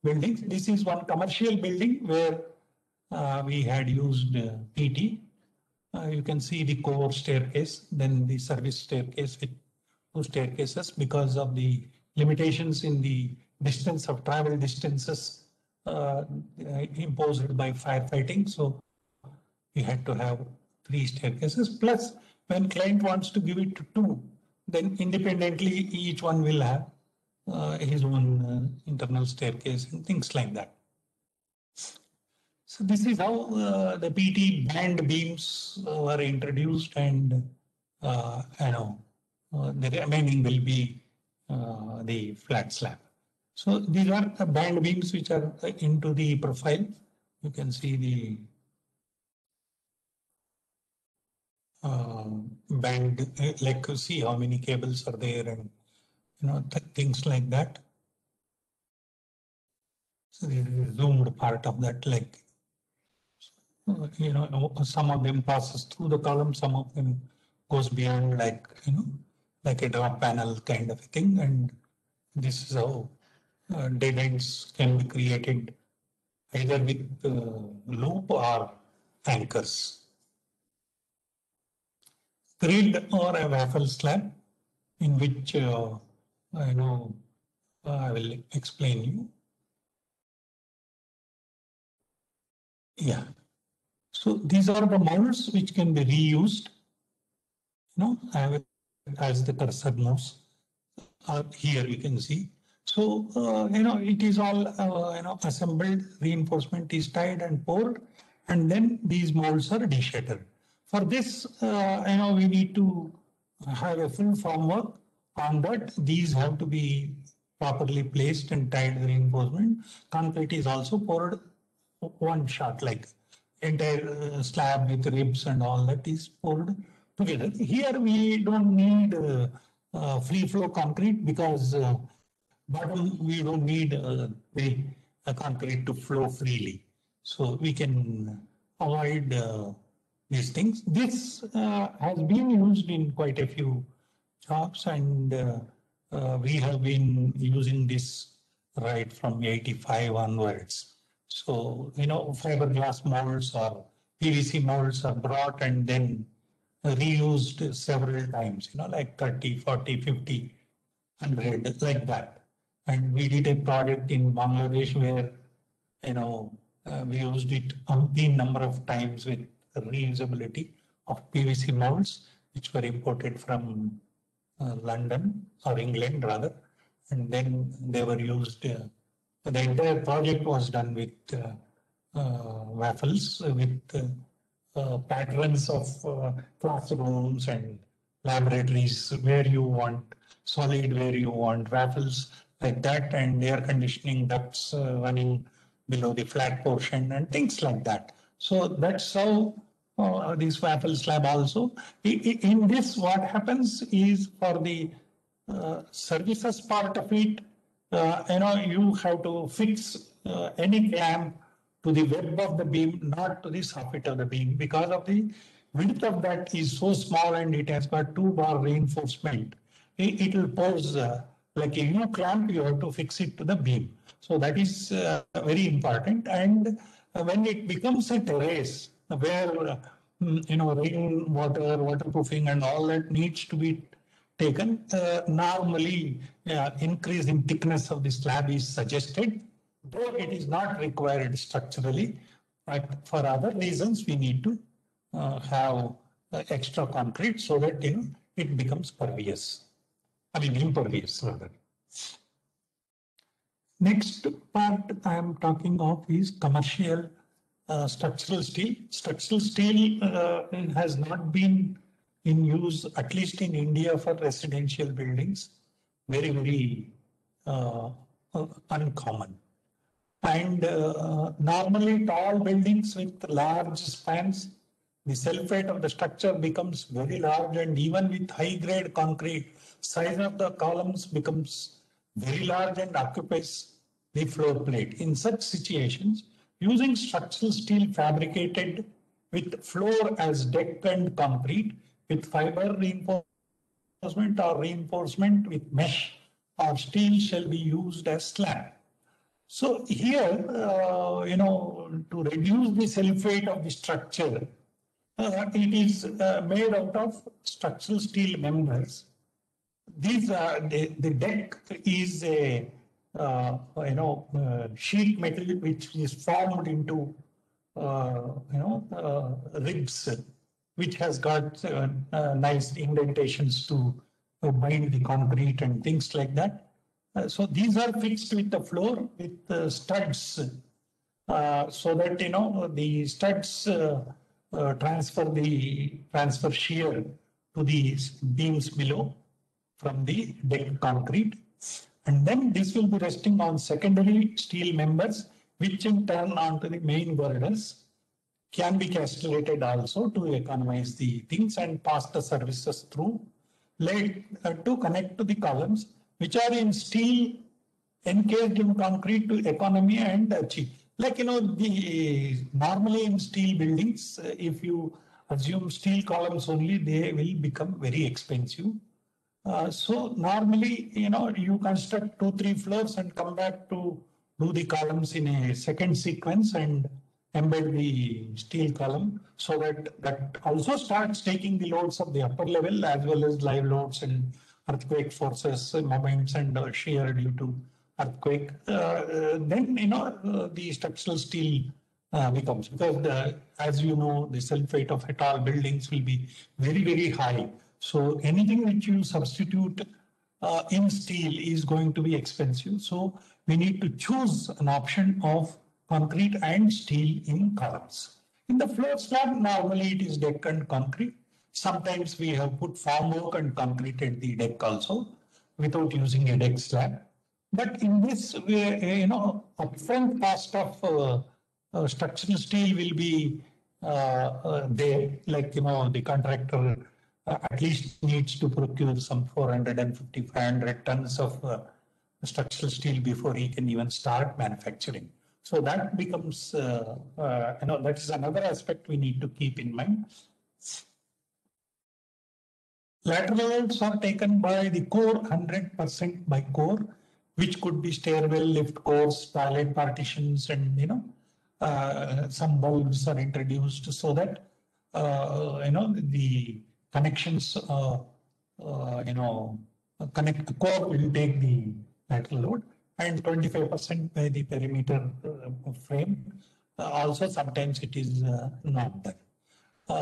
buildings. This is one commercial building where we had used PT. You can see the core staircase, then the service staircase with two staircases because of the limitations in the distance of travel distances imposed by firefighting. So we had to have 3 staircases. Plus, when client wants to give it to 2, then independently each one will have his own internal staircase and things like that. So this is how the PT band beams were introduced, and the remaining will be the flat slab. So these are the band beams which are into the profile. You can see the band, like see how many cables are there, and things like that. So this is a zoomed part of that, like some of them passes through the column, some of them goes beyond, like like a drop panel kind of a thing, and this is how dead ends can be created either with loop or anchors. Grid or a waffle slab, in which I will explain you. Yeah. So these are the molds which can be reused. As the cursor moves, here you can see. So it is all assembled. Reinforcement is tied and poured, and then these molds are deshattered. For this, we need to have a full formwork on that. These have to be properly placed and tied with reinforcement. Concrete is also poured one shot, like entire slab with ribs and all that is poured together. Here we don't need free flow concrete because bottom we don't need the concrete to flow freely. So we can avoid these things. This has been used in quite a few jobs, and we have been using this right from 85 onwards. So, fiberglass molds or PVC molds are brought and then reused several times, like 30, 40, 50, 100, like that. And we did a project in Bangladesh where, we used it umpteen number of times with reusability of PVC molds, which were imported from London or England rather. And then they were used The entire project was done with waffles, with patterns of classrooms and laboratories where you want solid, where you want waffles like that, and air conditioning ducts running below the flat portion and things like that. So that's how this waffle slab also. In this, what happens is for the services part of it, you have to fix any clamp to the web of the beam, not to the soffit of the beam, because of the width of that is so small and it has got 2-bar reinforcement. It will pose like a U clamp, you have to fix it to the beam. So that is very important. And when it becomes a terrace where, rain, water, waterproofing and all that needs to be taken, normally increase in thickness of the slab is suggested, though it is not required structurally, but for other reasons we need to have extra concrete so that it becomes pervious. I mean impervious rather. Next part I am talking of is commercial structural steel. Structural steel has not been in use, at least in India, for residential buildings. Very, very uncommon. And normally tall buildings with large spans, the self-weight of the structure becomes very large, and even with high grade concrete, size of the columns becomes very large and occupies the floor plate. In such situations, using structural steel fabricated with floor as deck and concrete with fiber reinforcement or reinforcement with mesh or steel shall be used as slab. So here, to reduce the self-weight of the structure, it is made out of structural steel members. These the deck is a sheet metal which is formed into ribs, which has got nice indentations to bind the concrete and things like that. So these are fixed with the floor with studs, so that the studs transfer shear to the beams below from the deck concrete, and then this will be resting on secondary steel members, which in turn onto the main girders can be castellated also to economize the things and pass the services through to connect to the columns, which are in steel encased in concrete to economy and cheap. Like, normally in steel buildings, if you assume steel columns only, they will become very expensive. So normally, you construct 2-3 floors and come back to do the columns in a second sequence and embed the steel column, so that also starts taking the loads of the upper level as well as live loads and earthquake forces, moments and shear due to earthquake. Then, the structural steel becomes, because as you know, the self-weight of tall buildings will be very, very high. So anything which you substitute in steel is going to be expensive. So we need to choose an option of concrete and steel in columns. In the floor slab, normally it is deck and concrete. Sometimes we have put formwork and concrete at the deck also without using a deck slab. But in this way, upfront cost of structural steel will be there. Like, the contractor at least needs to procure some 450-500 tons of structural steel before he can even start manufacturing. So that becomes, that is another aspect we need to keep in mind. Lateral loads are taken by the core, 100% by core, which could be stairwell, lift cores, toilet partitions, and some bulbs are introduced so that the connections, connect the core will take the lateral load, and 25% by the perimeter frame. Also, sometimes it is not there.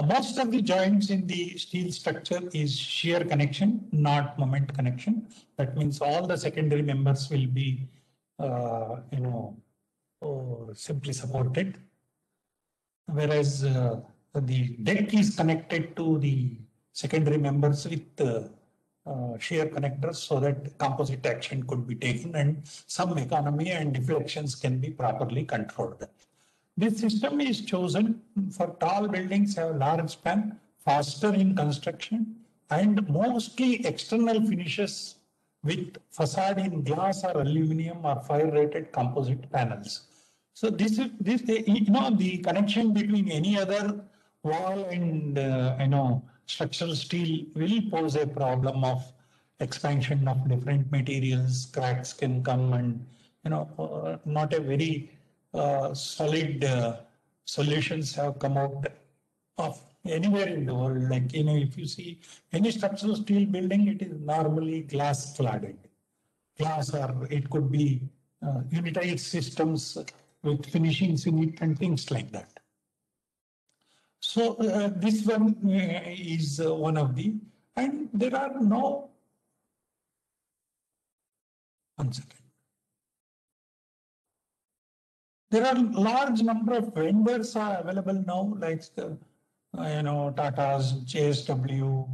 Most of the joints in the steel structure is shear connection, not moment connection. That means all the secondary members will be simply supported. Whereas the deck is connected to the secondary members with shear connectors so that composite action could be taken and some economy and deflections can be properly controlled. This system is chosen for tall buildings have large span, faster in construction, and mostly external finishes with facade in glass or aluminum or fire-rated composite panels. So the connection between any other wall and structural steel will pose a problem of expansion of different materials. Cracks can come, and not a very solid solutions have come out of anywhere in the world. Like, if you see any structural steel building, it is normally glass cladded. Glass, or it could be unitized systems with finishings in it and things like that. So this one is one of the, and there are no, one second. There are large number of vendors are available now, like Tata's, JSW,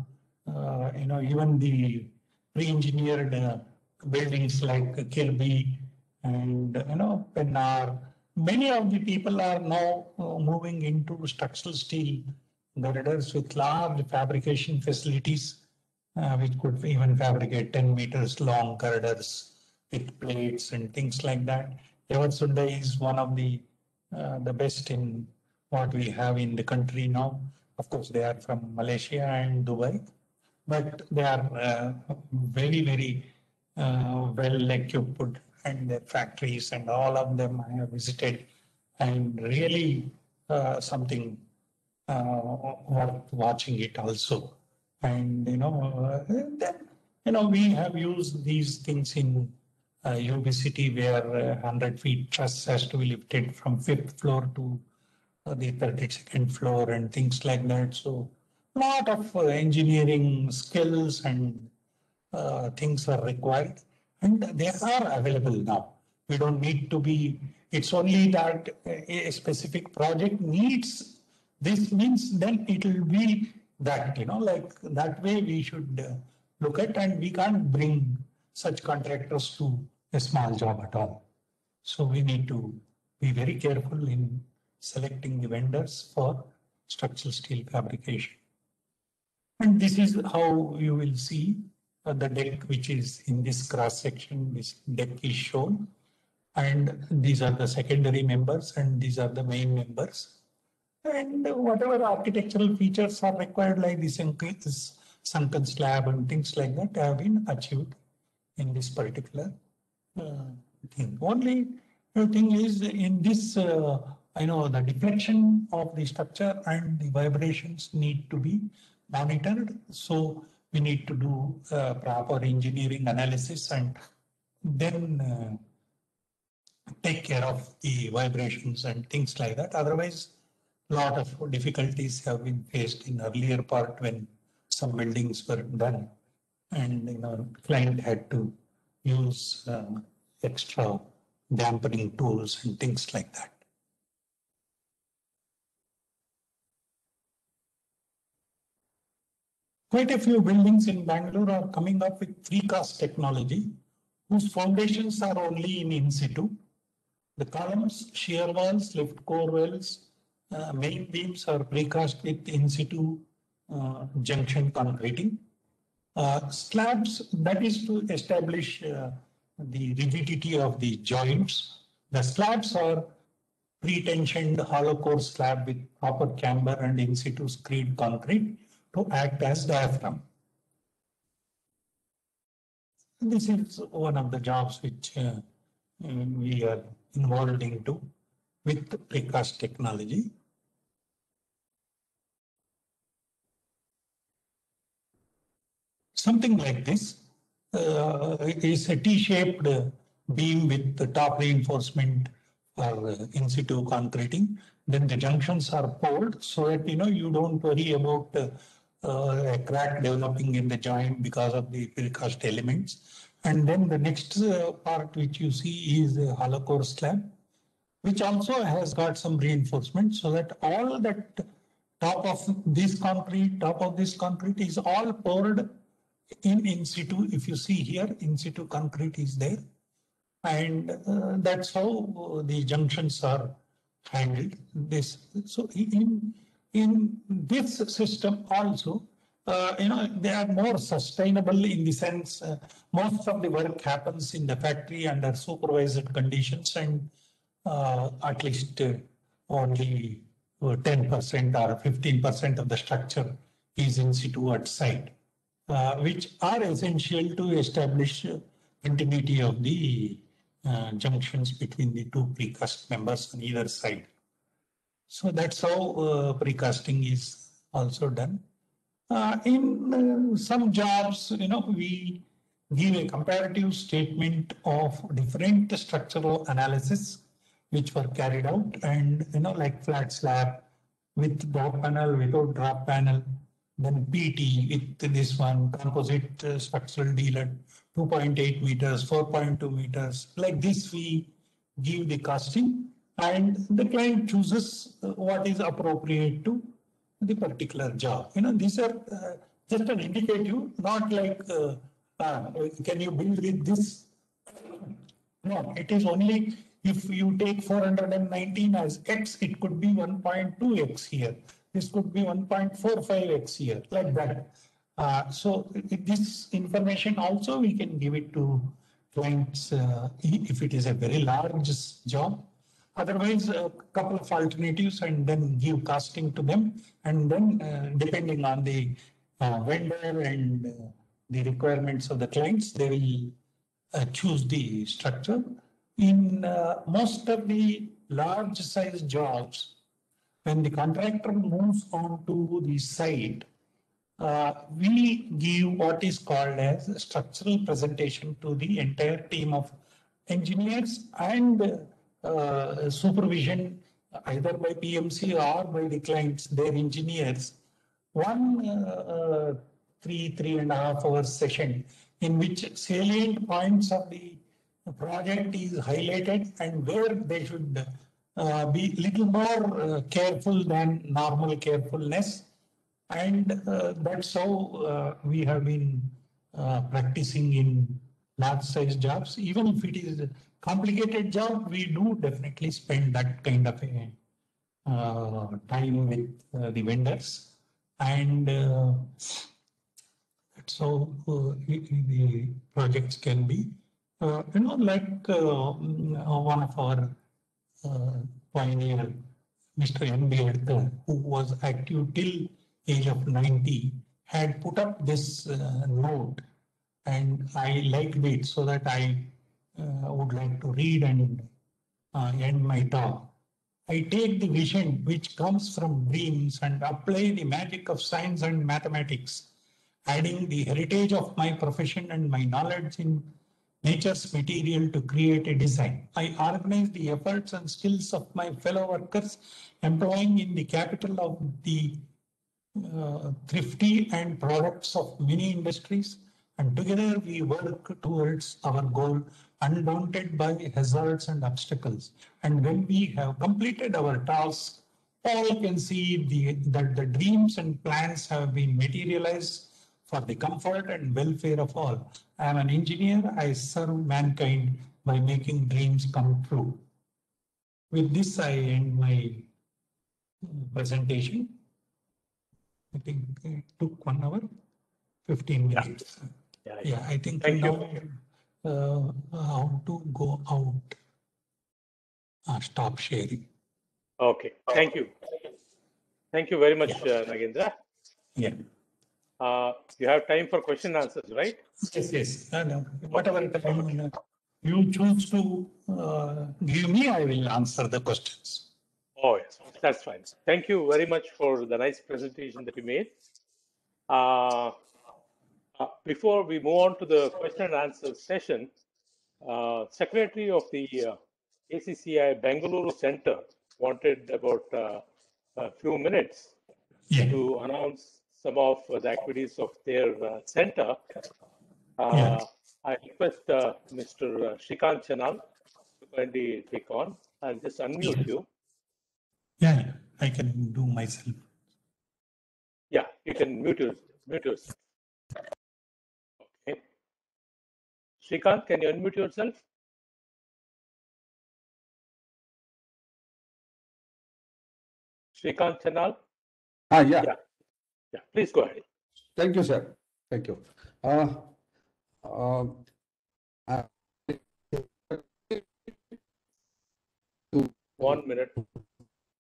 even the pre-engineered buildings like Kirby and Pennar. Many of the people are now moving into structural steel girders with large fabrication facilities, which could even fabricate 10 meters long girders with plates and things like that. Eversunda is one of the best in what we have in the country now. Of course, they are from Malaysia and Dubai, but they are very, very well equipped, and their factories and all of them I have visited, and really something worth watching it also. And then we have used these things in UB City, where 100 feet truss has to be lifted from 5th floor to the 32nd floor and things like that. So a lot of engineering skills and things are required, and they are available now. We don't need to be, it's only that a specific project needs this, means then it will be that, like that way we should look at, and we can't bring such contractors to a small job at all. So we need to be very careful in selecting the vendors for structural steel fabrication. And this is how you will see the deck, which is in this cross section. This deck is shown, and these are the secondary members and these are the main members. And whatever architectural features are required, like this sunken slab and things like that, have been achieved in this particular thing. Only thing is in this, the deflection of the structure and the vibrations need to be monitored. So we need to do proper engineering analysis and then take care of the vibrations and things like that. Otherwise, a lot of difficulties have been faced in earlier part when some buildings were done, and client had to use extra dampening tools and things like that. Quite a few buildings in Bangalore are coming up with precast technology, whose foundations are only in situ. The columns, shear walls, lift core wells, main beams are precast with in situ junction concreting. Slabs, that is to establish the rigidity of the joints. The slabs are pre-tensioned hollow core slab with proper camber and in situ screed concrete to act as diaphragm. This is one of the jobs which we are involved into with precast technology. Something like this is a T-shaped beam with the top reinforcement for in situ concreting. Then the junctions are poured so that you don't worry about a crack developing in the joint because of the precast elements. And then the next part which you see is a hollow core slab, which also has got some reinforcement so that all that top of this concrete is all poured in situ. If you see here, in situ concrete is there. And that's how the junctions are handled. So in this system also, they are more sustainable in the sense most of the work happens in the factory under supervised conditions, and at least only 10% or 15% of the structure is in situ at site, which are essential to establish continuity of the junctions between the two precast members on either side. So that's how precasting is also done. In some jobs, we give a comparative statement of different structural analysis which were carried out, and like flat slab with drop panel, without drop panel, then PT with this one, composite structural deal at 2.8 meters, 4.2 meters. Like this, we give the costing, and the client chooses what is appropriate to the particular job. These are just an indicative, not like can you build with this? No, it is only if you take 419 as X, it could be 1.2X here. This could be 1.45X here, like that. So this information also we can give it to clients if it is a very large job. Otherwise, a couple of alternatives and then give costing to them. And then depending on the vendor and the requirements of the clients, they will choose the structure. In most of the large size jobs, when the contractor moves on to the site, we give what is called as a structural presentation to the entire team of engineers and supervision either by PMC or by the clients, their engineers. One 3.5 hours session in which salient points of the project is highlighted and where they should be little more careful than normal carefulness. And that's how we have been practicing in large size jobs. Even if it is a complicated job, we do definitely spend that kind of a time with the vendors. And so the projects can be, like one of our pioneer, Mr. M.B. Edgar, who was active till age of 90, had put up this note, and I liked it so that I would like to read and end my talk. I take the vision which comes from dreams and apply the magic of science and mathematics, adding the heritage of my profession and my knowledge in nature's material to create a design. I organize the efforts and skills of my fellow workers, employing in the capital of the thrifty and products of many industries, and together we work towards our goal, undaunted by hazards and obstacles. And when we have completed our task, all can see that the dreams and plans have been materialized for the comfort and welfare of all. I am an engineer. I serve mankind by making dreams come true. With this, I end my presentation. I think it took 1 hour, 15 minutes. Yeah, I think Thank now how to go out. Stop sharing. Okay, thank you. Thank you very much, Nagendra. Yeah. You have time for question and answers, right? Yes. No. Whatever time you choose to give me, I will answer the questions. Oh, yes, that's fine. Thank you very much for the nice presentation that you made. Before we move on to the question and answer session, Secretary of the ACCI Bangalore Center wanted about a few minutes to announce some of the activities of their center. I request Mr. Shrikant Chanal to kindly take on. I'll just unmute you. Yeah, I can do myself. Yeah, you can mute yourself. Okay. Shrikant, can you unmute yourself? Shrikant Chanal? Yeah. Yeah, please go ahead. Thank you, sir. Thank you. Uh, I- 1 minute.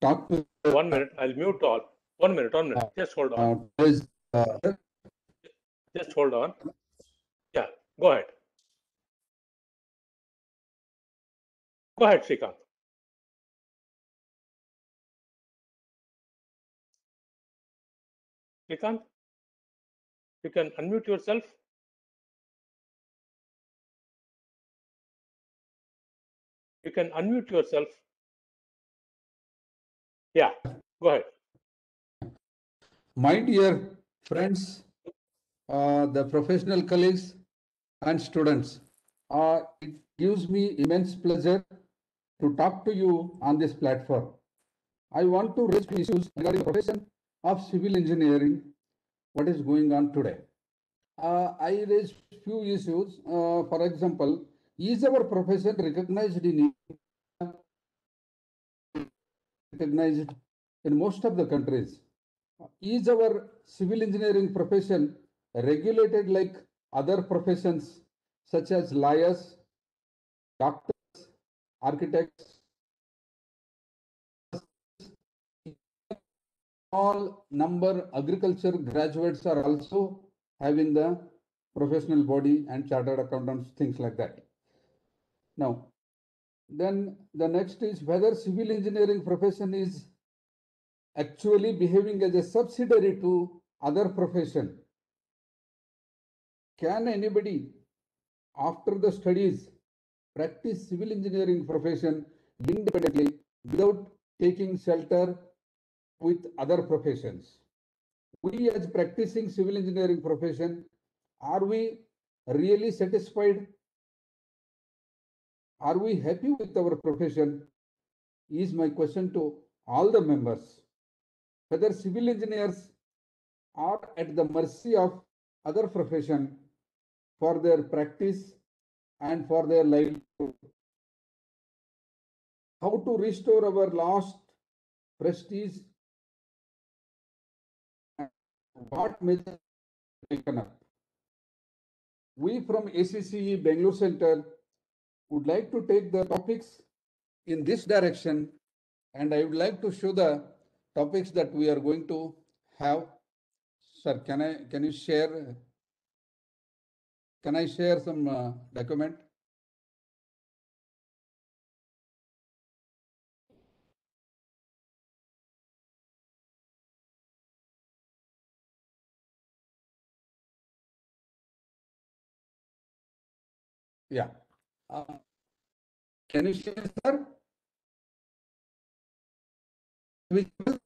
talk to 1 minute. I'll mute all. 1 minute. 1 minute. Just hold on. Just hold on. Yeah, go ahead. Go ahead, Shrikant. Shrikant, you can unmute yourself. You can unmute yourself. Yeah, go ahead. my dear friends, the professional colleagues and students, it gives me immense pleasure to talk to you on this platform. I want to raise issues regarding the profession of civil engineering, what is going on today. I raise few issues. For example, is our profession recognized recognized in most of the countries? Is our civil engineering profession regulated like other professions such as lawyers, doctors, architects? All number agriculture graduates are also having the professional body and chartered accountants, things like that. Now, then the next is whether civil engineering profession is actually behaving as a subsidiary to other profession. Can anybody after the studies practice civil engineering profession independently without taking shelter with other professions? We as practicing civil engineering profession, are we really satisfied? Are we happy with our profession? Is my question to all the members. Whether civil engineers are at the mercy of other profession for their practice and for their livelihood. How to restore our lost prestige? What measures taken up? We from ACCE Bangalore Center would like to take the topics in this direction, and I would like to show the topics that we are going to have. Sir, can you share? Can I share some document? Yeah. Can you share, sir? Visible?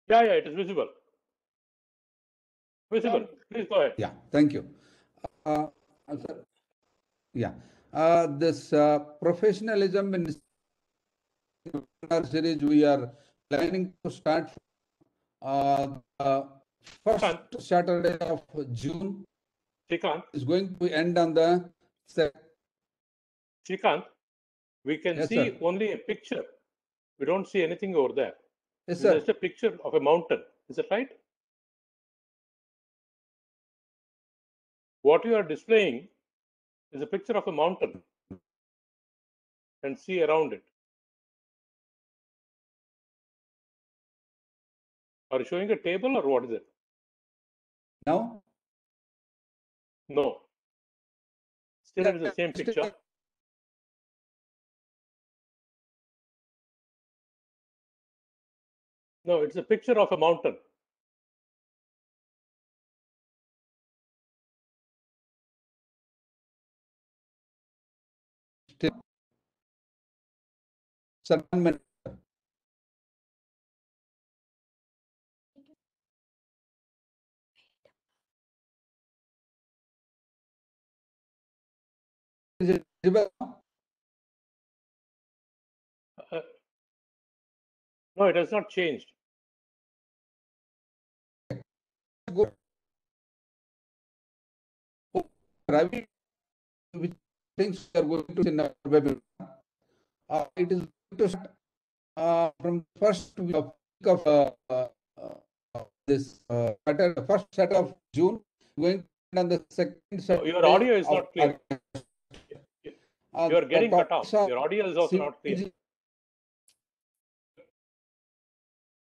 Yeah, it is visible. Visible. Please go ahead. Yeah, thank you. Sir, yeah, this professionalism in our series we are planning to start first Saturday of June. Shrikant. Is going to end on the Shrikant, we can yes, see sir. only a picture. We don't see anything over there. Yes, It's sir. just a picture of a mountain. Is that right? What you are displaying is a picture of a mountain and see around it. Are you showing a table or what is it? Now? No. Still it is the same picture. No, it's a picture of a mountain. Still, sir, 1 minute. visible? No, it has not changed. Good. Ravi, which things we are going to see in our webinar. It is going to start from the first week of this first set of June, going on the second set. Your audio is not clear. You are getting cut off. topics are Your audio is also not clear.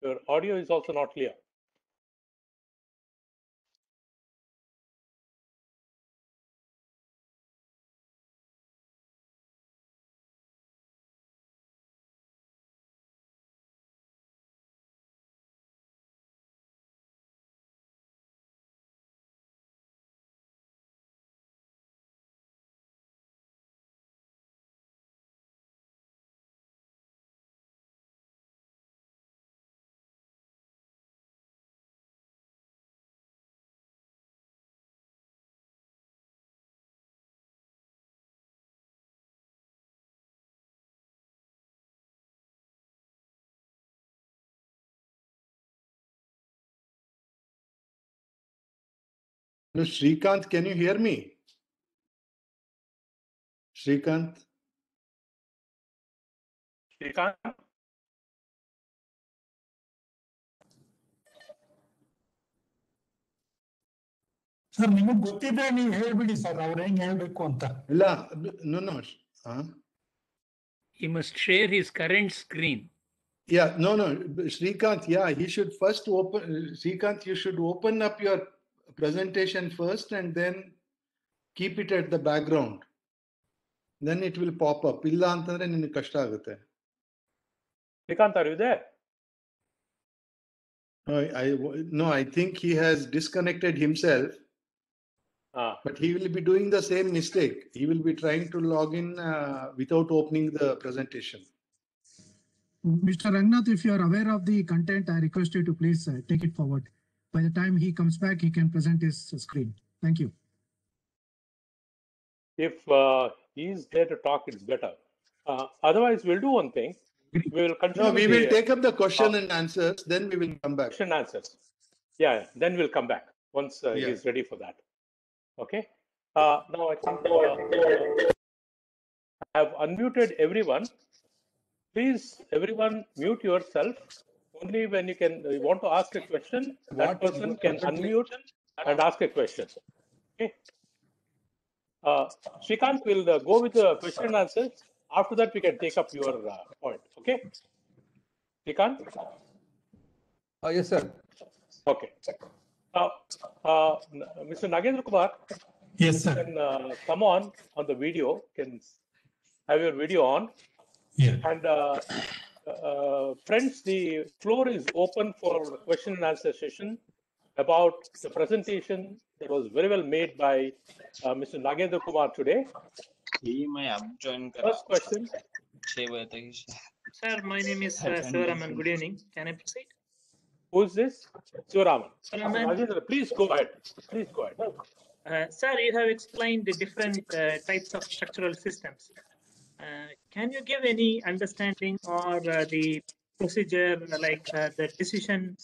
Your audio is also not clear. No, Srikanth, can you hear me? Srikanth? Srikanth? Sir ನಿಮಗೆ ಗೊತ್ತಿದ್ರೆ ನೀವು ಹೇಳ್ಬಿಡಿ sir ಅವ್ರು ಹೆಂಗ್ ಹೇಳ್ಬೇಕು ಅಂತ. ಇಲ್ಲ, no. He must share his current screen. Yeah, no. Srikanth, yeah, he should first open. Srikanth, you should open up your presentation first and then keep it at the background. Then it will pop up. Illa antandre ninge kashta agutte. Srikanth, are you there? No, I think he has disconnected himself. But he will be doing the same mistake. He will be trying to log in without opening the presentation. Mr. Rangnath, if you are aware of the content, I request you to please take it forward. By the time he comes back, he can present his screen. Thank you. If he is there to talk, it's better. Otherwise, we'll do one thing. We will continue. No, we will take up the question and answers. Then we will come back. Question and answers. Yeah, then we'll come back once he is ready for that. Okay. Now I think I have unmuted everyone. Please, everyone, mute yourself. Only when you want to ask a question, that person can unmute and ask a question. Okay. Srikanth will go with the question and answers. After that, we can take up your point. Okay. Srikanth? Yes, sir. Okay. Mr. Nagendra Kumar, Yes, sir. can come on the video, can have your video on. Yeah. And friends, the floor is open for question and answer session about the presentation that was very well made by Mr. Nagendra Kumar today. First question. Sir, my name is Sivaraman. Good evening. Can I proceed? Who is this? Sivaraman. Sivaraman. Please go ahead. Sir, you have explained the different types of structural systems. Can you give any understanding or the procedure, like the decision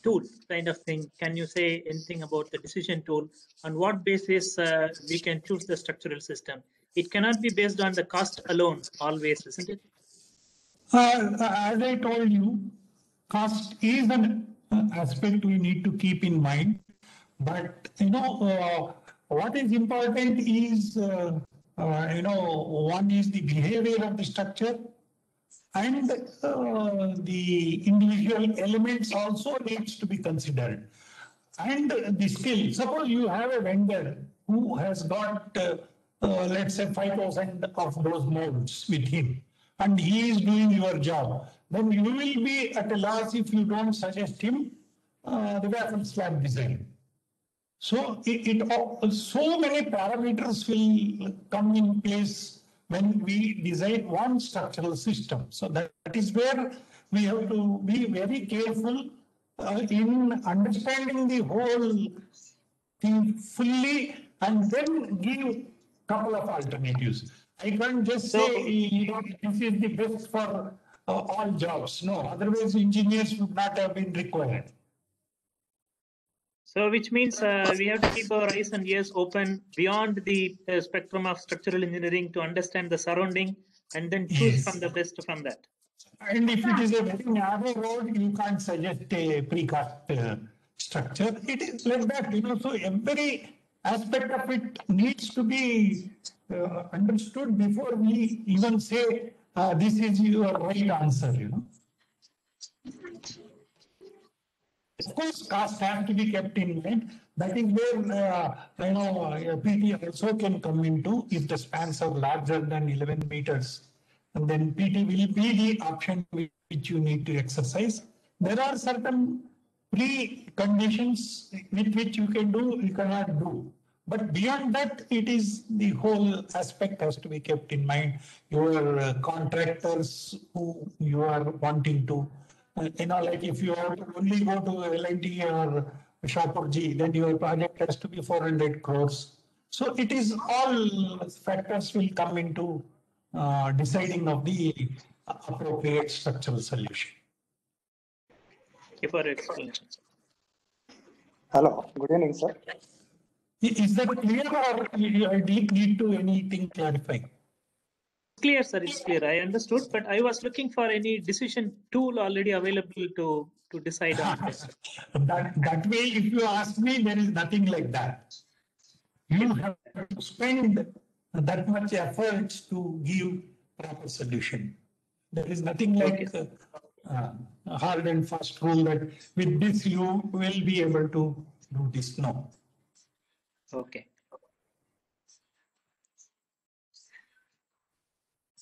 tool kind of thing? Can you say anything about the decision tool? On what basis we can choose the structural system? It cannot be based on the cost alone always, isn't it? As I told you, cost is an aspect we need to keep in mind. But, what is important is, one is the behavior of the structure, and the individual elements also needs to be considered. And the skill. Suppose you have a vendor who has got, let's say, 5,000 of those molds with him, and he is doing your job. Then you will be at a loss if you don't suggest him the wafer slab design. So so many parameters will come in place when we design one structural system. So that is where we have to be very careful in understanding the whole thing fully, and then give couple of alternatives. I can't just So- say this is the best for all jobs. No, otherwise engineers would not have been required. So which means we have to keep our eyes and ears open beyond the spectrum of structural engineering to understand the surrounding and then choose Yes. from the best from that. And if it is a very narrow road, you can't suggest a precast structure. It is like that, so every aspect of it needs to be understood before we even say this is your right answer. Of course, cost has to be kept in mind. That is where PT also can come into if the spans are larger than 11 meters. And then PT will be the option which you need to exercise. There are certain preconditions with which you can do, you cannot do. But beyond that, it is the whole aspect has to be kept in mind. Your contractors who you are wanting to, like if you have to only go to L&T or Shapoorji, then your project has to be 400 crores. So it is all factors will come into deciding of the appropriate structural solution. Thank you for your explanation. Hello, good evening, sir. Is that clear or I need to anything clarifying? It's clear, sir. It's clear. I understood, but I was looking for any decision tool already available to decide on this. That way, if you ask me, there is nothing like that. You have to spend that much efforts to give proper solution. There is nothing like a hard and fast rule that with this you will be able to do this. No. Okay.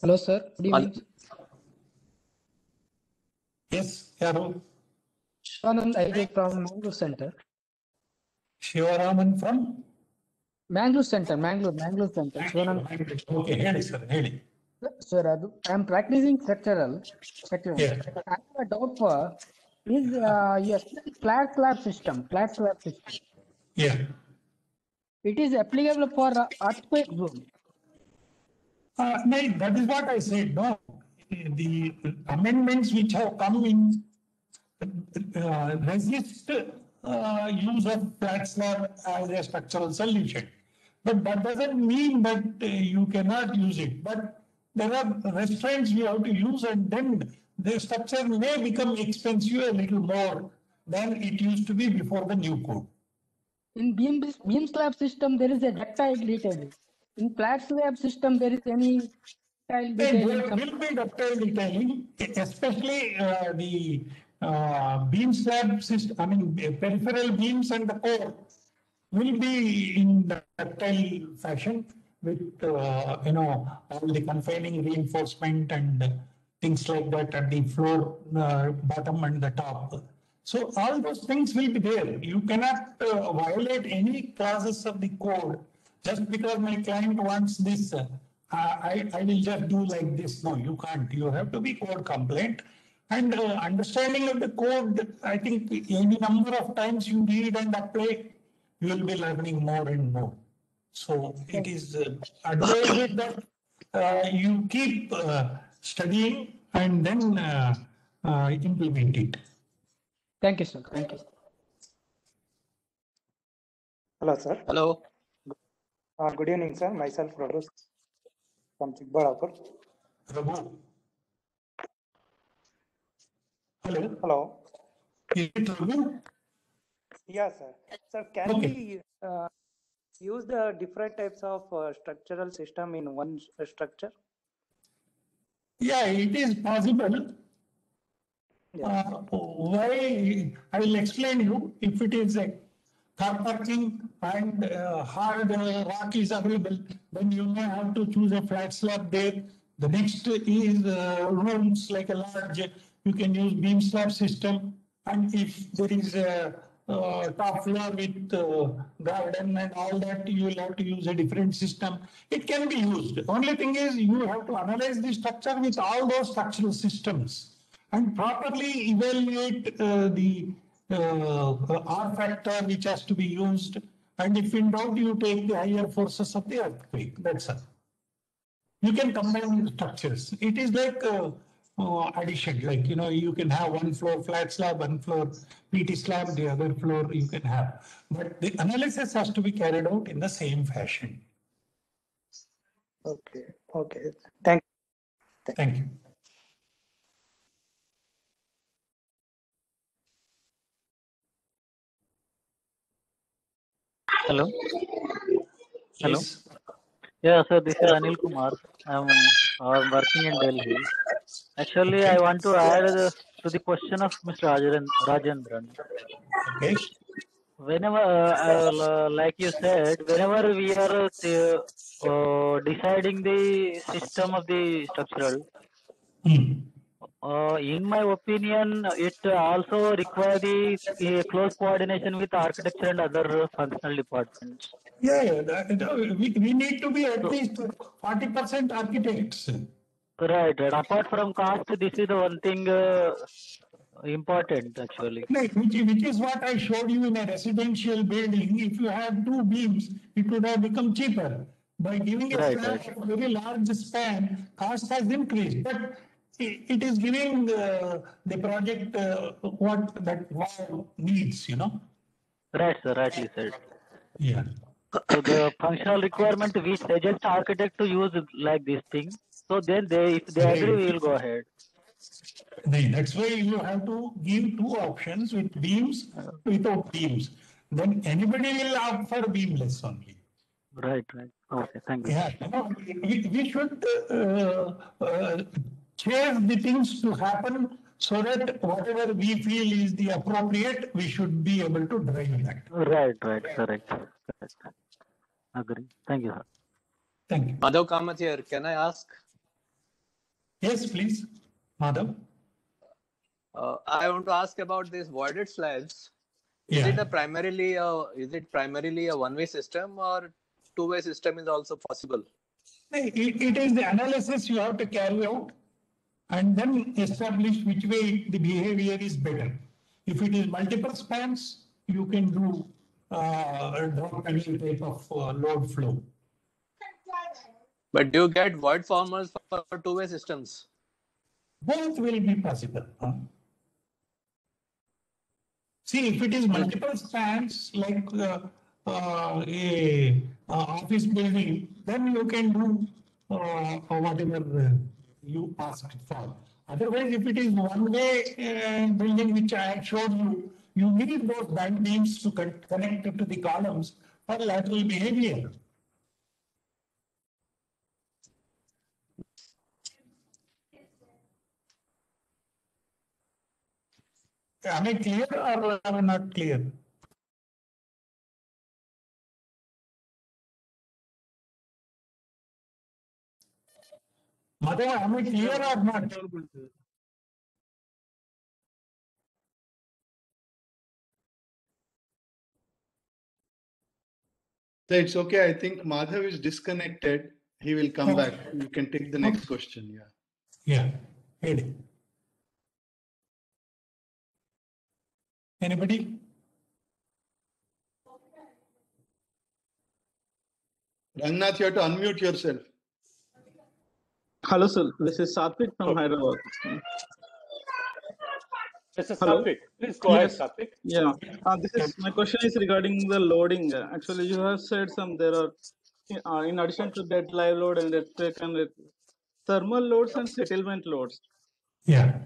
Hello, sir. Good evening. Yes, Yaro. Shivanand Ayade from Mangalore Center. Shivaraman from? Mangalore Center, Mangalore Center. Shivanand. Okay, ಹೇಳಿ sir, ಹೇಳಿ. Sir, I am practicing structural. Yeah. I have a doubt for is yes, flat slab system. Yeah. It is applicable for earthquake zone. No, that is what I said. No, the amendments which have come in resist use of flat slab as a structural solution. But that doesn't mean that you cannot use it. But there are restraints you have to use, and then the structure may become expensive a little more than it used to be before the new code. In beam slab system, there is a ductile detailing. In flat slab system, there is any ductile detailing. There will be ductile detailing, especially the beam slab system. I mean, peripheral beams and the core will be in ductile fashion with all the confining reinforcement and things like that at the floor, bottom and the top. So all those things will be there. You cannot violate any clauses of the code just because my client wants this. I will just do like this. No, you can't. You have to be code compliant. And understanding of the code, I think any number of times you read and apply, you will be learning more and more. So it is advised that you keep studying and then implement it. Thank you, sir. Thank you. Hello, sir. Hello. Good evening, sir. Myself, Raghu from Chikbalapur. Raghu. Hello. Hello. Is it Raghu? Yeah, sir. Sir, can we use the different types of structural system in one structure? Yeah, it is possible. Yeah. Why? I will explain you. If it is a car parking and hard rock is available, then you may have to choose a flat slab there. The next is rooms like a large, you can use beam slab system. And if there is a top floor with garden and all that, you will have to use a different system. It can be used. Only thing is you have to analyze the structure with all those structural systems and properly evaluate the R factor which has to be used And if in doubt, you take the higher forces of the earthquake. That's all. You can combine structures. It is like addition, like, you can have one floor flat slab, one floor PT slab, the other floor you can have. But the analysis has to be carried out in the same fashion. Okay. Thank you. Hello. Hello. Yes. Yeah, sir, this is Anil Kumar. I'm working in Delhi. Actually, I want to add to the question of Mr. Rajendran. Okay. Whenever, like you said, whenever we are deciding the system of the structural, in my opinion, it also requires the close coordination with architecture and other functional departments. Yeah, we need to be at least 40% architects. Right. Apart from cost, this is the one thing important actually. Like, which is what I showed you in a residential building. If you have two beams, it would have become cheaper. By giving a very large span, cost has increased. But it is giving the project what that wall needs, Right, sir. Rightly said. Yeah. So the functional requirement we suggest architect to use like this thing. So then if they agree, we will go ahead. That's why you have to give two options with beams, without beams. Then anybody will opt for beamless only. Right. Okay, thank you. Yeah, we should chase the things to happen so that whatever we feel is the appropriate, we should be able to drive that. Right, correct. Agree. Thank you, sir. Thank you. Madhav Kamath here. Can I ask? Yes, please, Madhav. I want to ask about these voided slabs. Is it primarily a one-way system, or two-way system is also possible? It is the analysis you have to carry out and then establish which way the behavior is better. If it is multiple spans, you can do drop any type of load flow. But do you get void formers for two-way systems? Both will be possible. See, if it is multiple spans like a office building, then you can do whatever you asked for. Otherwise, if it is one-way building, which I had shown you, you need those band beams to connect to the columns for lateral behavior. Am I clear or am I not clear? Madhav, am I clear or not? So it's okay. I think Madhav is disconnected. He will come back. You can take the next question. Yeah. Ready. Anybody? Rangnath, you have to unmute yourself. Hello, sir. This is Satvik from Hyderabad. This is Satvik. Please go ahead, Satvik. Yeah. My question is regarding the loading. Actually, you have said there are, in addition to dead live load and earthquake and thermal loads and settlement loads. Yeah.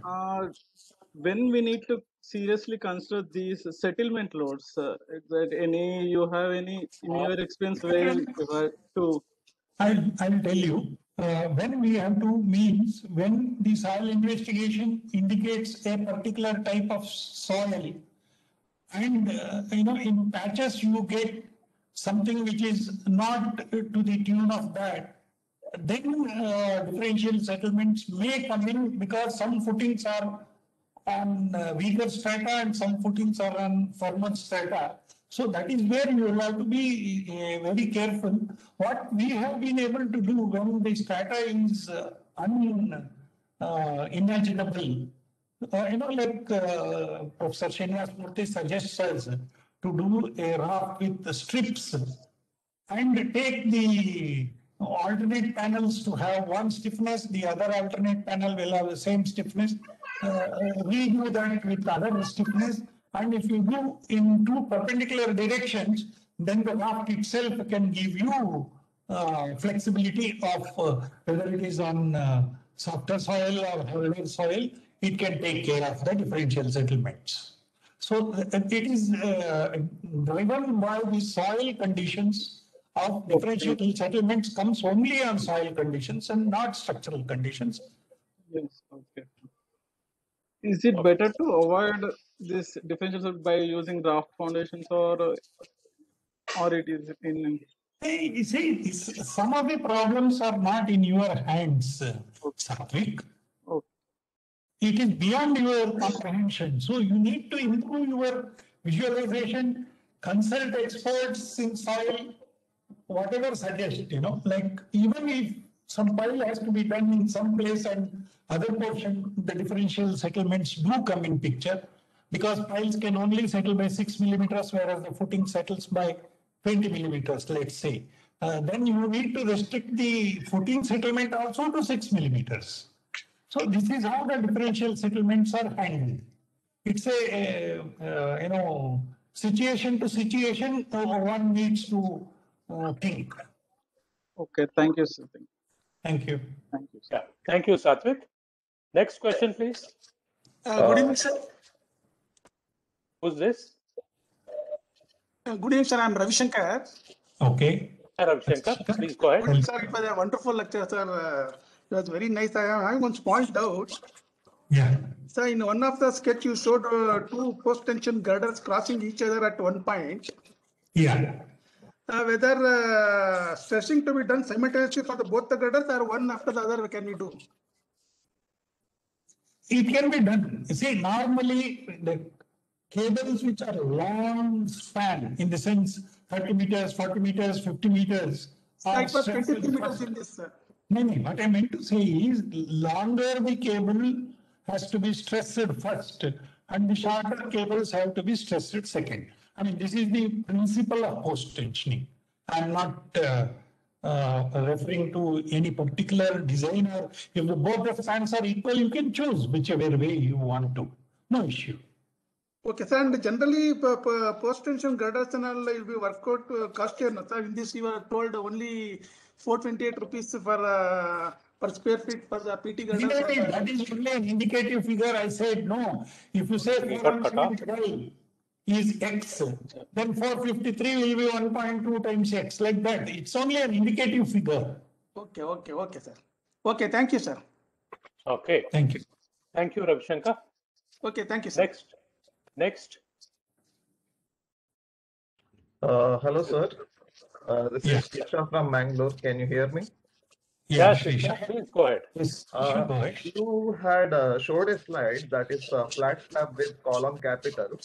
When we need to seriously consider these settlement loads, you have any in your experience where you have to? I'll tell you. When we have to means when the soil investigation indicates a particular type of soil, and in patches you get something which is not to the tune of that, then differential settlements may come in because some footings are on weaker strata and some footings are on firmer strata. So that is where you will have to be very careful. What we have been able to do when the strata is unimaginable, like Professor Srinivas Murthy suggests us, to do a raft with the strips and take the alternate panels to have one stiffness, the other alternate panel will have the same stiffness, redo that with other stiffness, and if you do in two perpendicular directions, then the raft itself can give you flexibility of whether it is on softer soil or harder soil, it can take care of the differential settlements. So it is driven by the soil conditions of differential settlements comes only on soil conditions and not structural conditions. Yes, okay. Is it better to avoid this differential by using raft foundations or it is in? You see, some of the problems are not in your hands, Satvik. Okay. It is beyond your comprehension. So you need to improve your visualization, consult experts in soil, whatever suggest, like even if some pile has to be done in some place and other portion, the differential settlements do come in picture because piles can only settle by 6 millimeters, whereas the footing settles by 20 millimeters, let's say. Then you need to restrict the footing settlement also to 6 millimeters. So this is how the differential settlements are handled. It's a situation to situation, one needs to think. Okay, thank you, sir. Thank you. Thank you. Yeah, thank you, Satvik. Next question, please. Good evening, sir. Who's this? Good evening, sir. I'm Ravi Shankar. Okay. Hi, Ravi Shankar. Please go ahead. Sir, it was a wonderful lecture, sir. It was very nice. I have one small doubt. Yeah. Sir, in one of the sketch you showed two post-tension girders crossing each other at one point. Yeah. Whether stressing to be done simultaneously for both the girders or one after the other can we do? It can be done. You see, normally the cables which are long span, in the sense 30 meters, 40 meters, 50 meters. It was 23 meters in this, sir. No, what I meant to say is longer the cable has to be stressed first and the shorter cables have to be stressed second. I mean, this is the principle of post tensioning. I'm not referring to any particular design, or if the both the spans are equal, you can choose whichever way you want to. No issue. Okay, sir. And generally, post-tension girders and all will be worked out costier. Sir, in this you were told only 428 rupees for per square feet for the PT girders. That is only an indicative figure. I said no. If you say 412 is X, then 453 will be 1.2 times X, like that. It's only an indicative figure. Okay, sir. Okay, thank you, sir. Okay. Thank you. Thank you, Ravi Shankar. Okay, thank you, sir. Next. Hello, sir. This is Srisha from Mangalore. Can you hear me? Yes, Srisha, please go ahead. Yes, go ahead. You had showed a slide that is flat slab with column capital.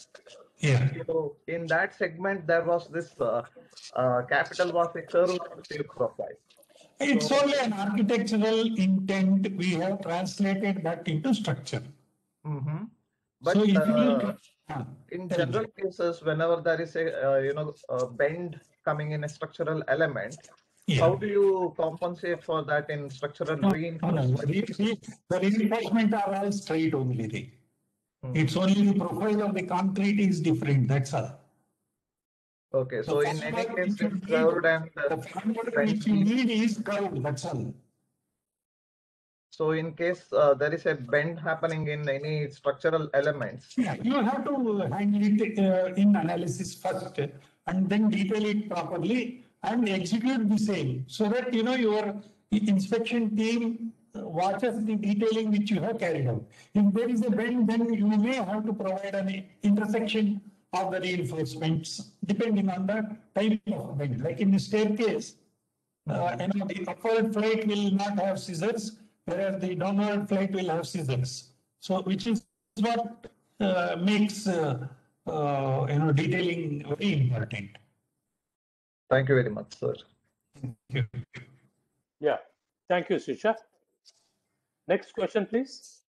Yeah. So in that segment, there was this capital was a curved shape profile. It's only an architectural intent. We have translated that into structure. Mm-hmm. But so if you look in general cases, whenever there is a bend coming in a structural element, how do you compensate for that in structural reinforcement? The reinforcement are all straight only. It's only the profile of the concrete is different. That's all. Okay, so in any case, it's curved and the formula which you need is curved. That's all. So in case there is a bend happening in any structural elements. Yeah, you have to handle it in analysis first and then detail it properly and execute the same so that your inspection team watches the detailing which you have carried out. If there is a bend, then you may have to provide an intersection of the reinforcements depending on the type of bend. Like in the staircase, the upward flight will not have scissors, whereas the downward flight will have scissors. So, which is what makes detailing very important. Thank you very much, sir. Thank you. Yeah, thank you, Srisha. Next question, please.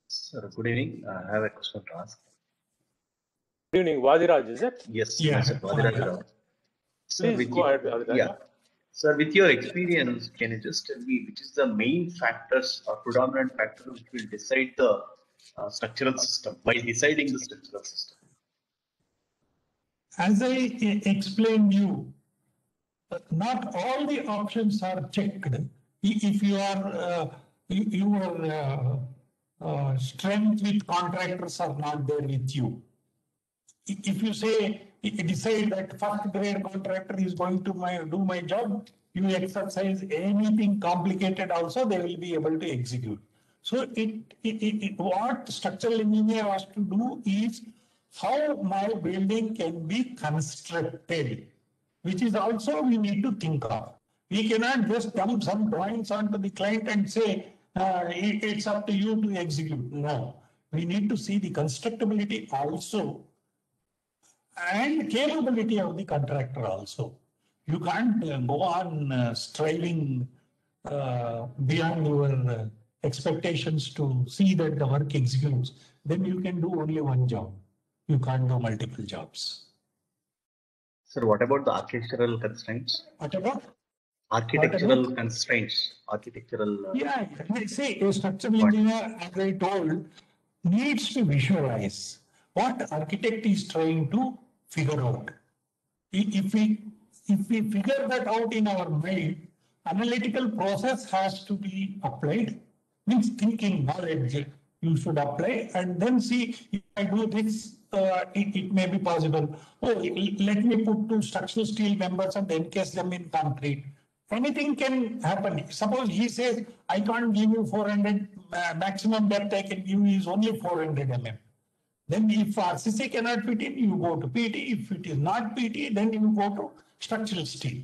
Sir, good evening. I have a question to ask. Good evening, Vadiraj, is it? Yes, Yeah. Mr. Vadiraj Rao. Sir, Please go ahead, Vadiraj. yeah. Sir, with your experience, can you just tell me which is the main factors or predominant factor which will decide the structural system by deciding the structural system? As I explained you, not all the options are checked. If you are your strength with contractors are not there with you. If you say, decide that first grade contractor is going to do my job, you exercise anything complicated also, they will be able to execute. So what structural engineer has to do is how my building can be constructed, which is also we need to think of. We cannot just dump some drawings onto the client and say, it's up to you to execute. No, we need to see the constructability also and capability of the contractor also. You can't go on striving beyond your expectations to see that the work executes. Then you can do only one job. You can't do multiple jobs. Sir, what about the architectural constraints? What about? Architectural constraints, architectural. Yeah, see, a structural engineer, as I told, needs to visualize what architect is trying to figure out. If we figure that out in our mind, analytical process has to be applied. Means thinking knowledge you should apply and then see if I do this, it may be possible. Oh, let me put two structural steel members and encase them in concrete. Anything can happen. Suppose he says, I can't give you 400, maximum depth I can give you is only 400 mm. Then if RCC cannot fit in, you go to PT. If it is not PT, then you go to structural steel.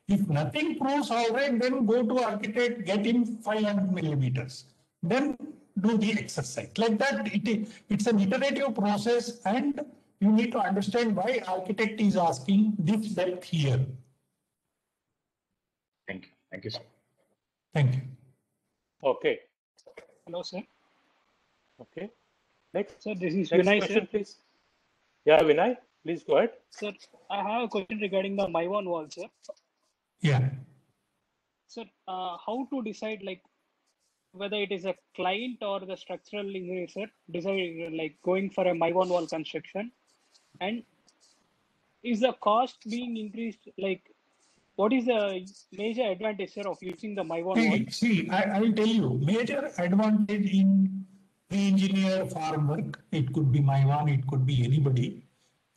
If nothing proves all right, then go to architect, get him 500 millimeters. Then do the exercise. Like that, it's an iterative process and you need to understand why architect is asking this depth here. Thank you. Thank you, sir. Thank you. Okay. Hello, sir. Okay. Next, sir, this is next Vinay, question, sir. please. Yeah, Vinay, please go ahead. Sir, I have a question regarding the Maiwan wall, sir. Yeah. Sir, how to decide like whether it is a client or the structural engineer, sir, decide like going for a Maiwan wall construction, and is the cost being increased? Like, what is the major advantage, sir, of using the Maiwan wall? See, I will tell you, major advantage in pre-engineered farm work, it could be Maiwan, it could be anybody.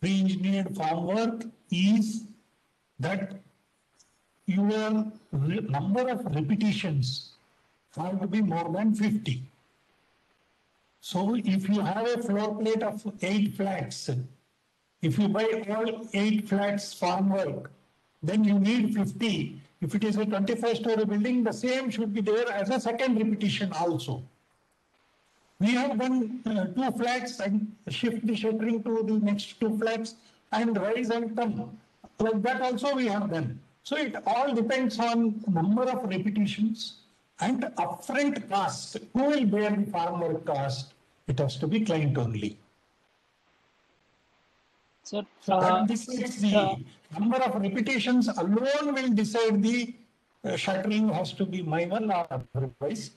Pre-engineered farm work is that your number of repetitions have to be more than 50. So if you have a floor plate of 8 flats, if you buy all 8 flats farm work, then you need 50. If it is a 25-story building, the same should be there as a second repetition also. We have done 2 flats and shift the shuttering to the next 2 flats and rise and come. Like that also we have done. So it all depends on number of repetitions and upfront cost. Who will bear the farm work cost? It has to be client only. Sir, so that decides the number of repetitions alone will decide the shuttering has to be Maiwan or otherwise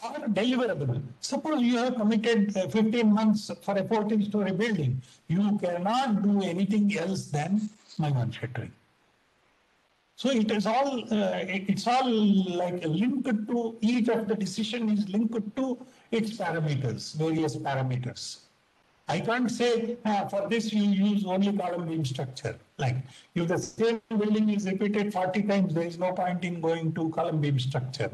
or deliverable. Suppose you have committed 15 months for a 14-story building. You cannot do anything else than Maiwan shuttering. So it is all, it's all like linked to, each of the decision is linked to its parameters, various parameters. I can't say for this you use only column beam structure. Like if the same building is repeated 40 times, there is no point in going to column beam structure.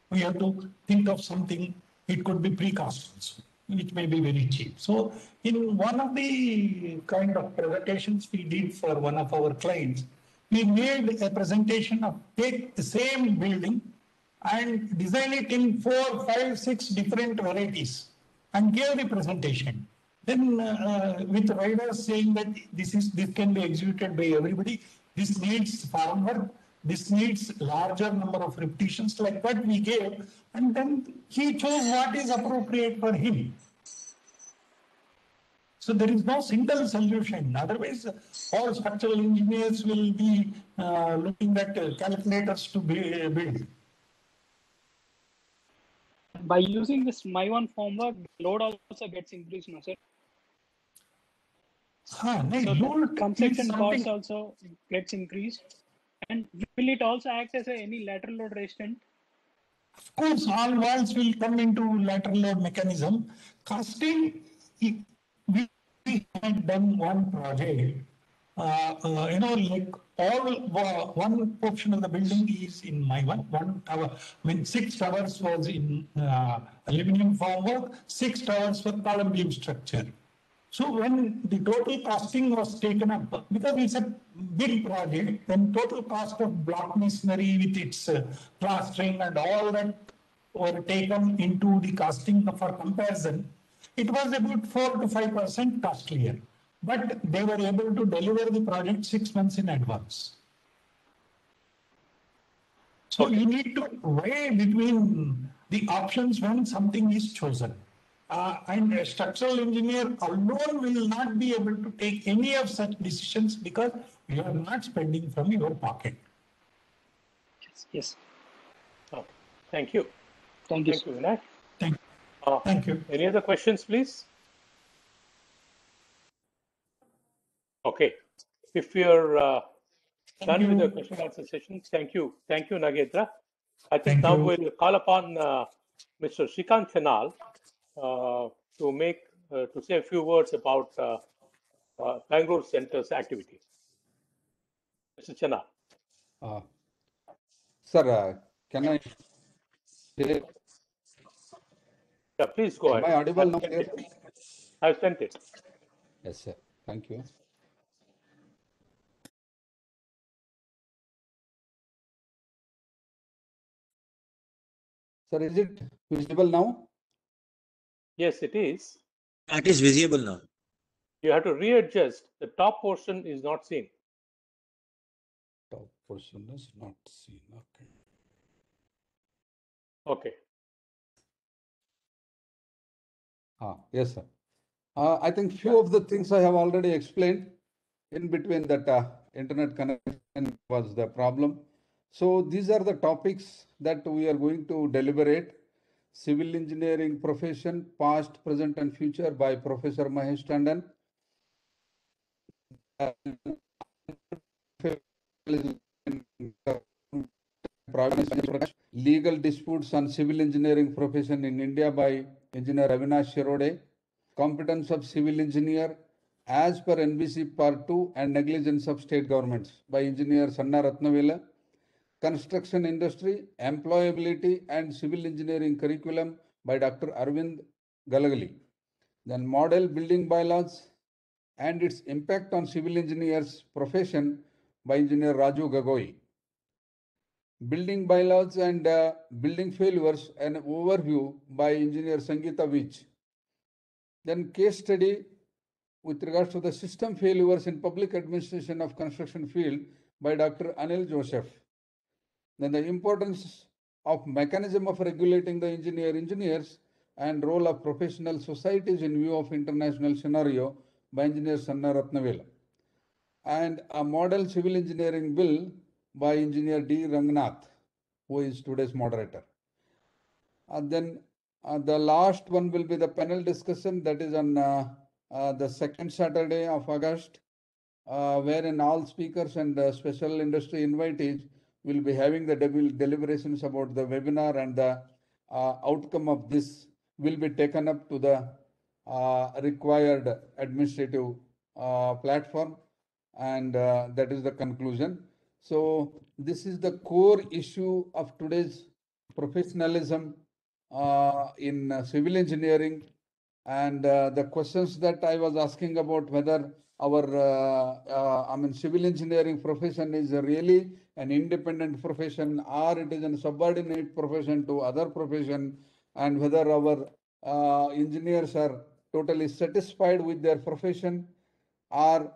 We have to think of something, it could be precast also, which may be very cheap. So in one of the kind of presentations we did for one of our clients, we made a presentation of take the same building and design it in 4, 5, 6 different varieties and gave the presentation. Then with riders saying that this can be executed by everybody, this needs farm work, this needs larger number of repetitions like that we gave, and then he chose what is appropriate for him. So there is no single solution. Otherwise, all structural engineers will be looking at calculators to build. By using this My1 formwork, load also gets increased, no, sir? So the construction cost also gets increased. And will it also act as any lateral load resistant? Of course, all walls will come into lateral load mechanism. Casting, we had done one project. Like one portion of the building is in one tower. I mean, 6 towers was in aluminum formwork, 6 towers for column beam structure. So when the total costing was taken up, because it's a big project, then total cost of block masonry with its plastering and all that were taken into the costing for comparison, it was about 4 to 5% costlier. But they were able to deliver the project 6 months in advance. So you need to weigh between the options when something is chosen. And a structural engineer alone will not be able to take any of such decisions because you are not spending from your pocket. Yes. Okay. Thank you. Thank you, Vinayak. Thank you. Any other questions, please? Okay. If you're done with the question and answer session, thank you. Thank you, Nagendra. I think now we'll call upon Mr. Shrikant Chenal to say a few words about Bangalore Center's activity. Mr. Chenal. Sir, can I say? Yeah, please go ahead. Am I audible now? I've sent it. Yes, sir. Thank you. Sir, is it visible now? Yes, it is. It is visible now. You have to readjust. The top portion is not seen. Top portion is not seen. Okay. Okay. Yes, sir. I think few of the things I have already explained. In between that internet connection was the problem. So these are the topics that we are going to deliberate. Civil engineering profession, past, present and future by Professor Mahesh Tandon. Legal disputes on civil engineering profession in India by Engineer Avinash Shirode. Competence of civil engineer as per NBC Part 2 and negligence of state governments by Engineer Sanna Ratnavela. Construction industry, employability and civil engineering curriculum by Dr. Arvind Galagali. Then model building bylaws and its impact on civil engineers profession by Engineer Raju Gagoi. Building bylaws and building failures, an overview by Engineer Sangeeta Vij. Then case study with regards to the system failures in public administration of construction field by Dr. Anil Joseph. Then the importance of mechanism of regulating the engineers and role of professional societies in view of international scenario by Engineer Sanna Ratnavela. And a model civil engineering bill by Engineer D. Rangnath, who is today's moderator. And then the last one will be the panel discussion that is on the second Saturday of August, wherein all speakers and special industry invitees will be having the deliberations about the webinar, and the outcome of this will be taken up to the required administrative platform, and that is the conclusion. So this is the core issue of today's professionalism in civil engineering, and the questions that I was asking about whether our civil engineering profession is really an independent profession or it is a subordinate profession to other profession, and whether our engineers are totally satisfied with their profession or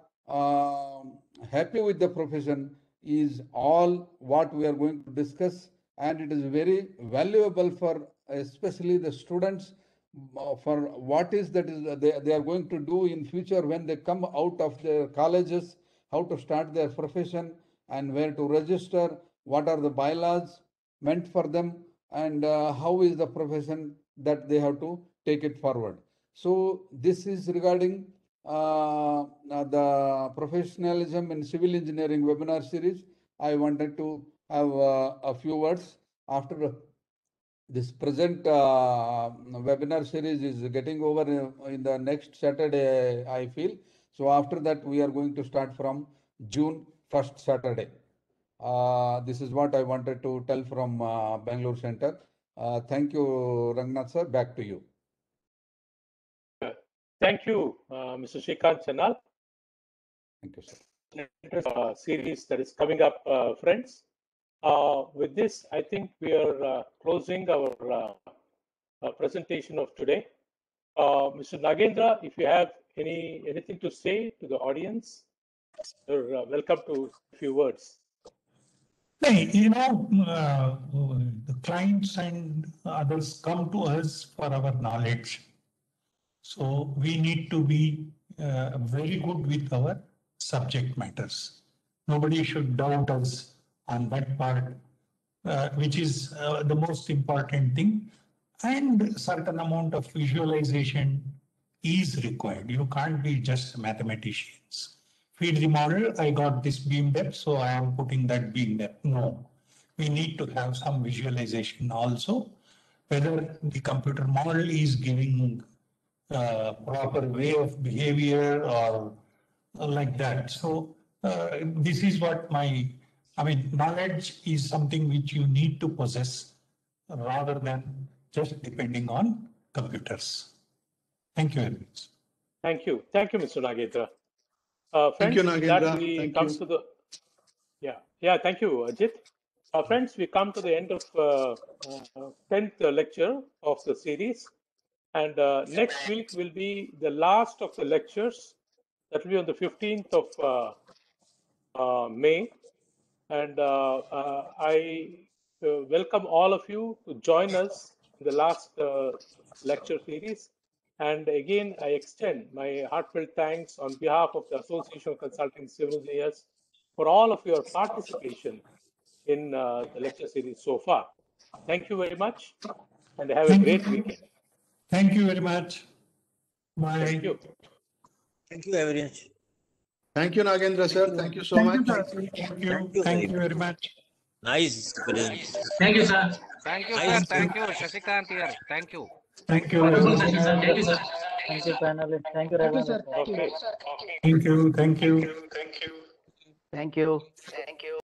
happy with the profession is all what we are going to discuss, and it is very valuable for especially the students, for what is that is they are going to do in future when they come out of their colleges, how to start their profession and where to register, what are the bylaws meant for them, and how is the profession that they have to take it forward. So this is regarding the professionalism in civil engineering webinar series. I wanted to have a few words after this present webinar series is getting over in the next Saturday, I feel. So after that, we are going to start from June 1st Saturday. This is what I wanted to tell from Bangalore Center. Thank you, Rangnath sir. Back to you. Thank you, Mr. Shrikant Chanal. Thank you, sir. Series that is coming up, friends. With this, I think we are closing our presentation of today. Mr. Nagendra, if you have anything to say to the audience, you're welcome to a few words. Hey, the clients and others come to us for our knowledge. So we need to be very good with our subject matters. Nobody should doubt us on that part, which is the most important thing. And certain amount of visualization is required. You can't be just mathematicians. Feed the model, I got this beam depth, so I am putting that beam depth. No, we need to have some visualization also, whether the computer model is giving proper way of behavior or like that. So this is what knowledge is something which you need to possess rather than just depending on computers. Thank you very much. Thank you, Mr. Nagendra. Friends, thank you, Nagendra. That we come to the thank you, Ajit. Friends, we come to the end of 10th lecture of the series, and next week will be the last of the lectures. That will be on the 15th of May, and I welcome all of you to join us in the last lecture series. And again, I extend my heartfelt thanks on behalf of the Association of Consulting Civil Engineers for all of your participation in the lecture series so far. Thank you very much, and have a great weekend. Thank you very much. Bye. Thank you. Thank you very much. Thank you, Nagendra sir. Thank you so much. Thank you very much. Nice present. Thank you, sir. Thank you, Nice. sir. Thank you, Shashikant here. Thank you. Thank you. Thank you, sir. Thank you, panelists. Thank you, Raghavan. Thank you. Thank you. Thank you. Thank you.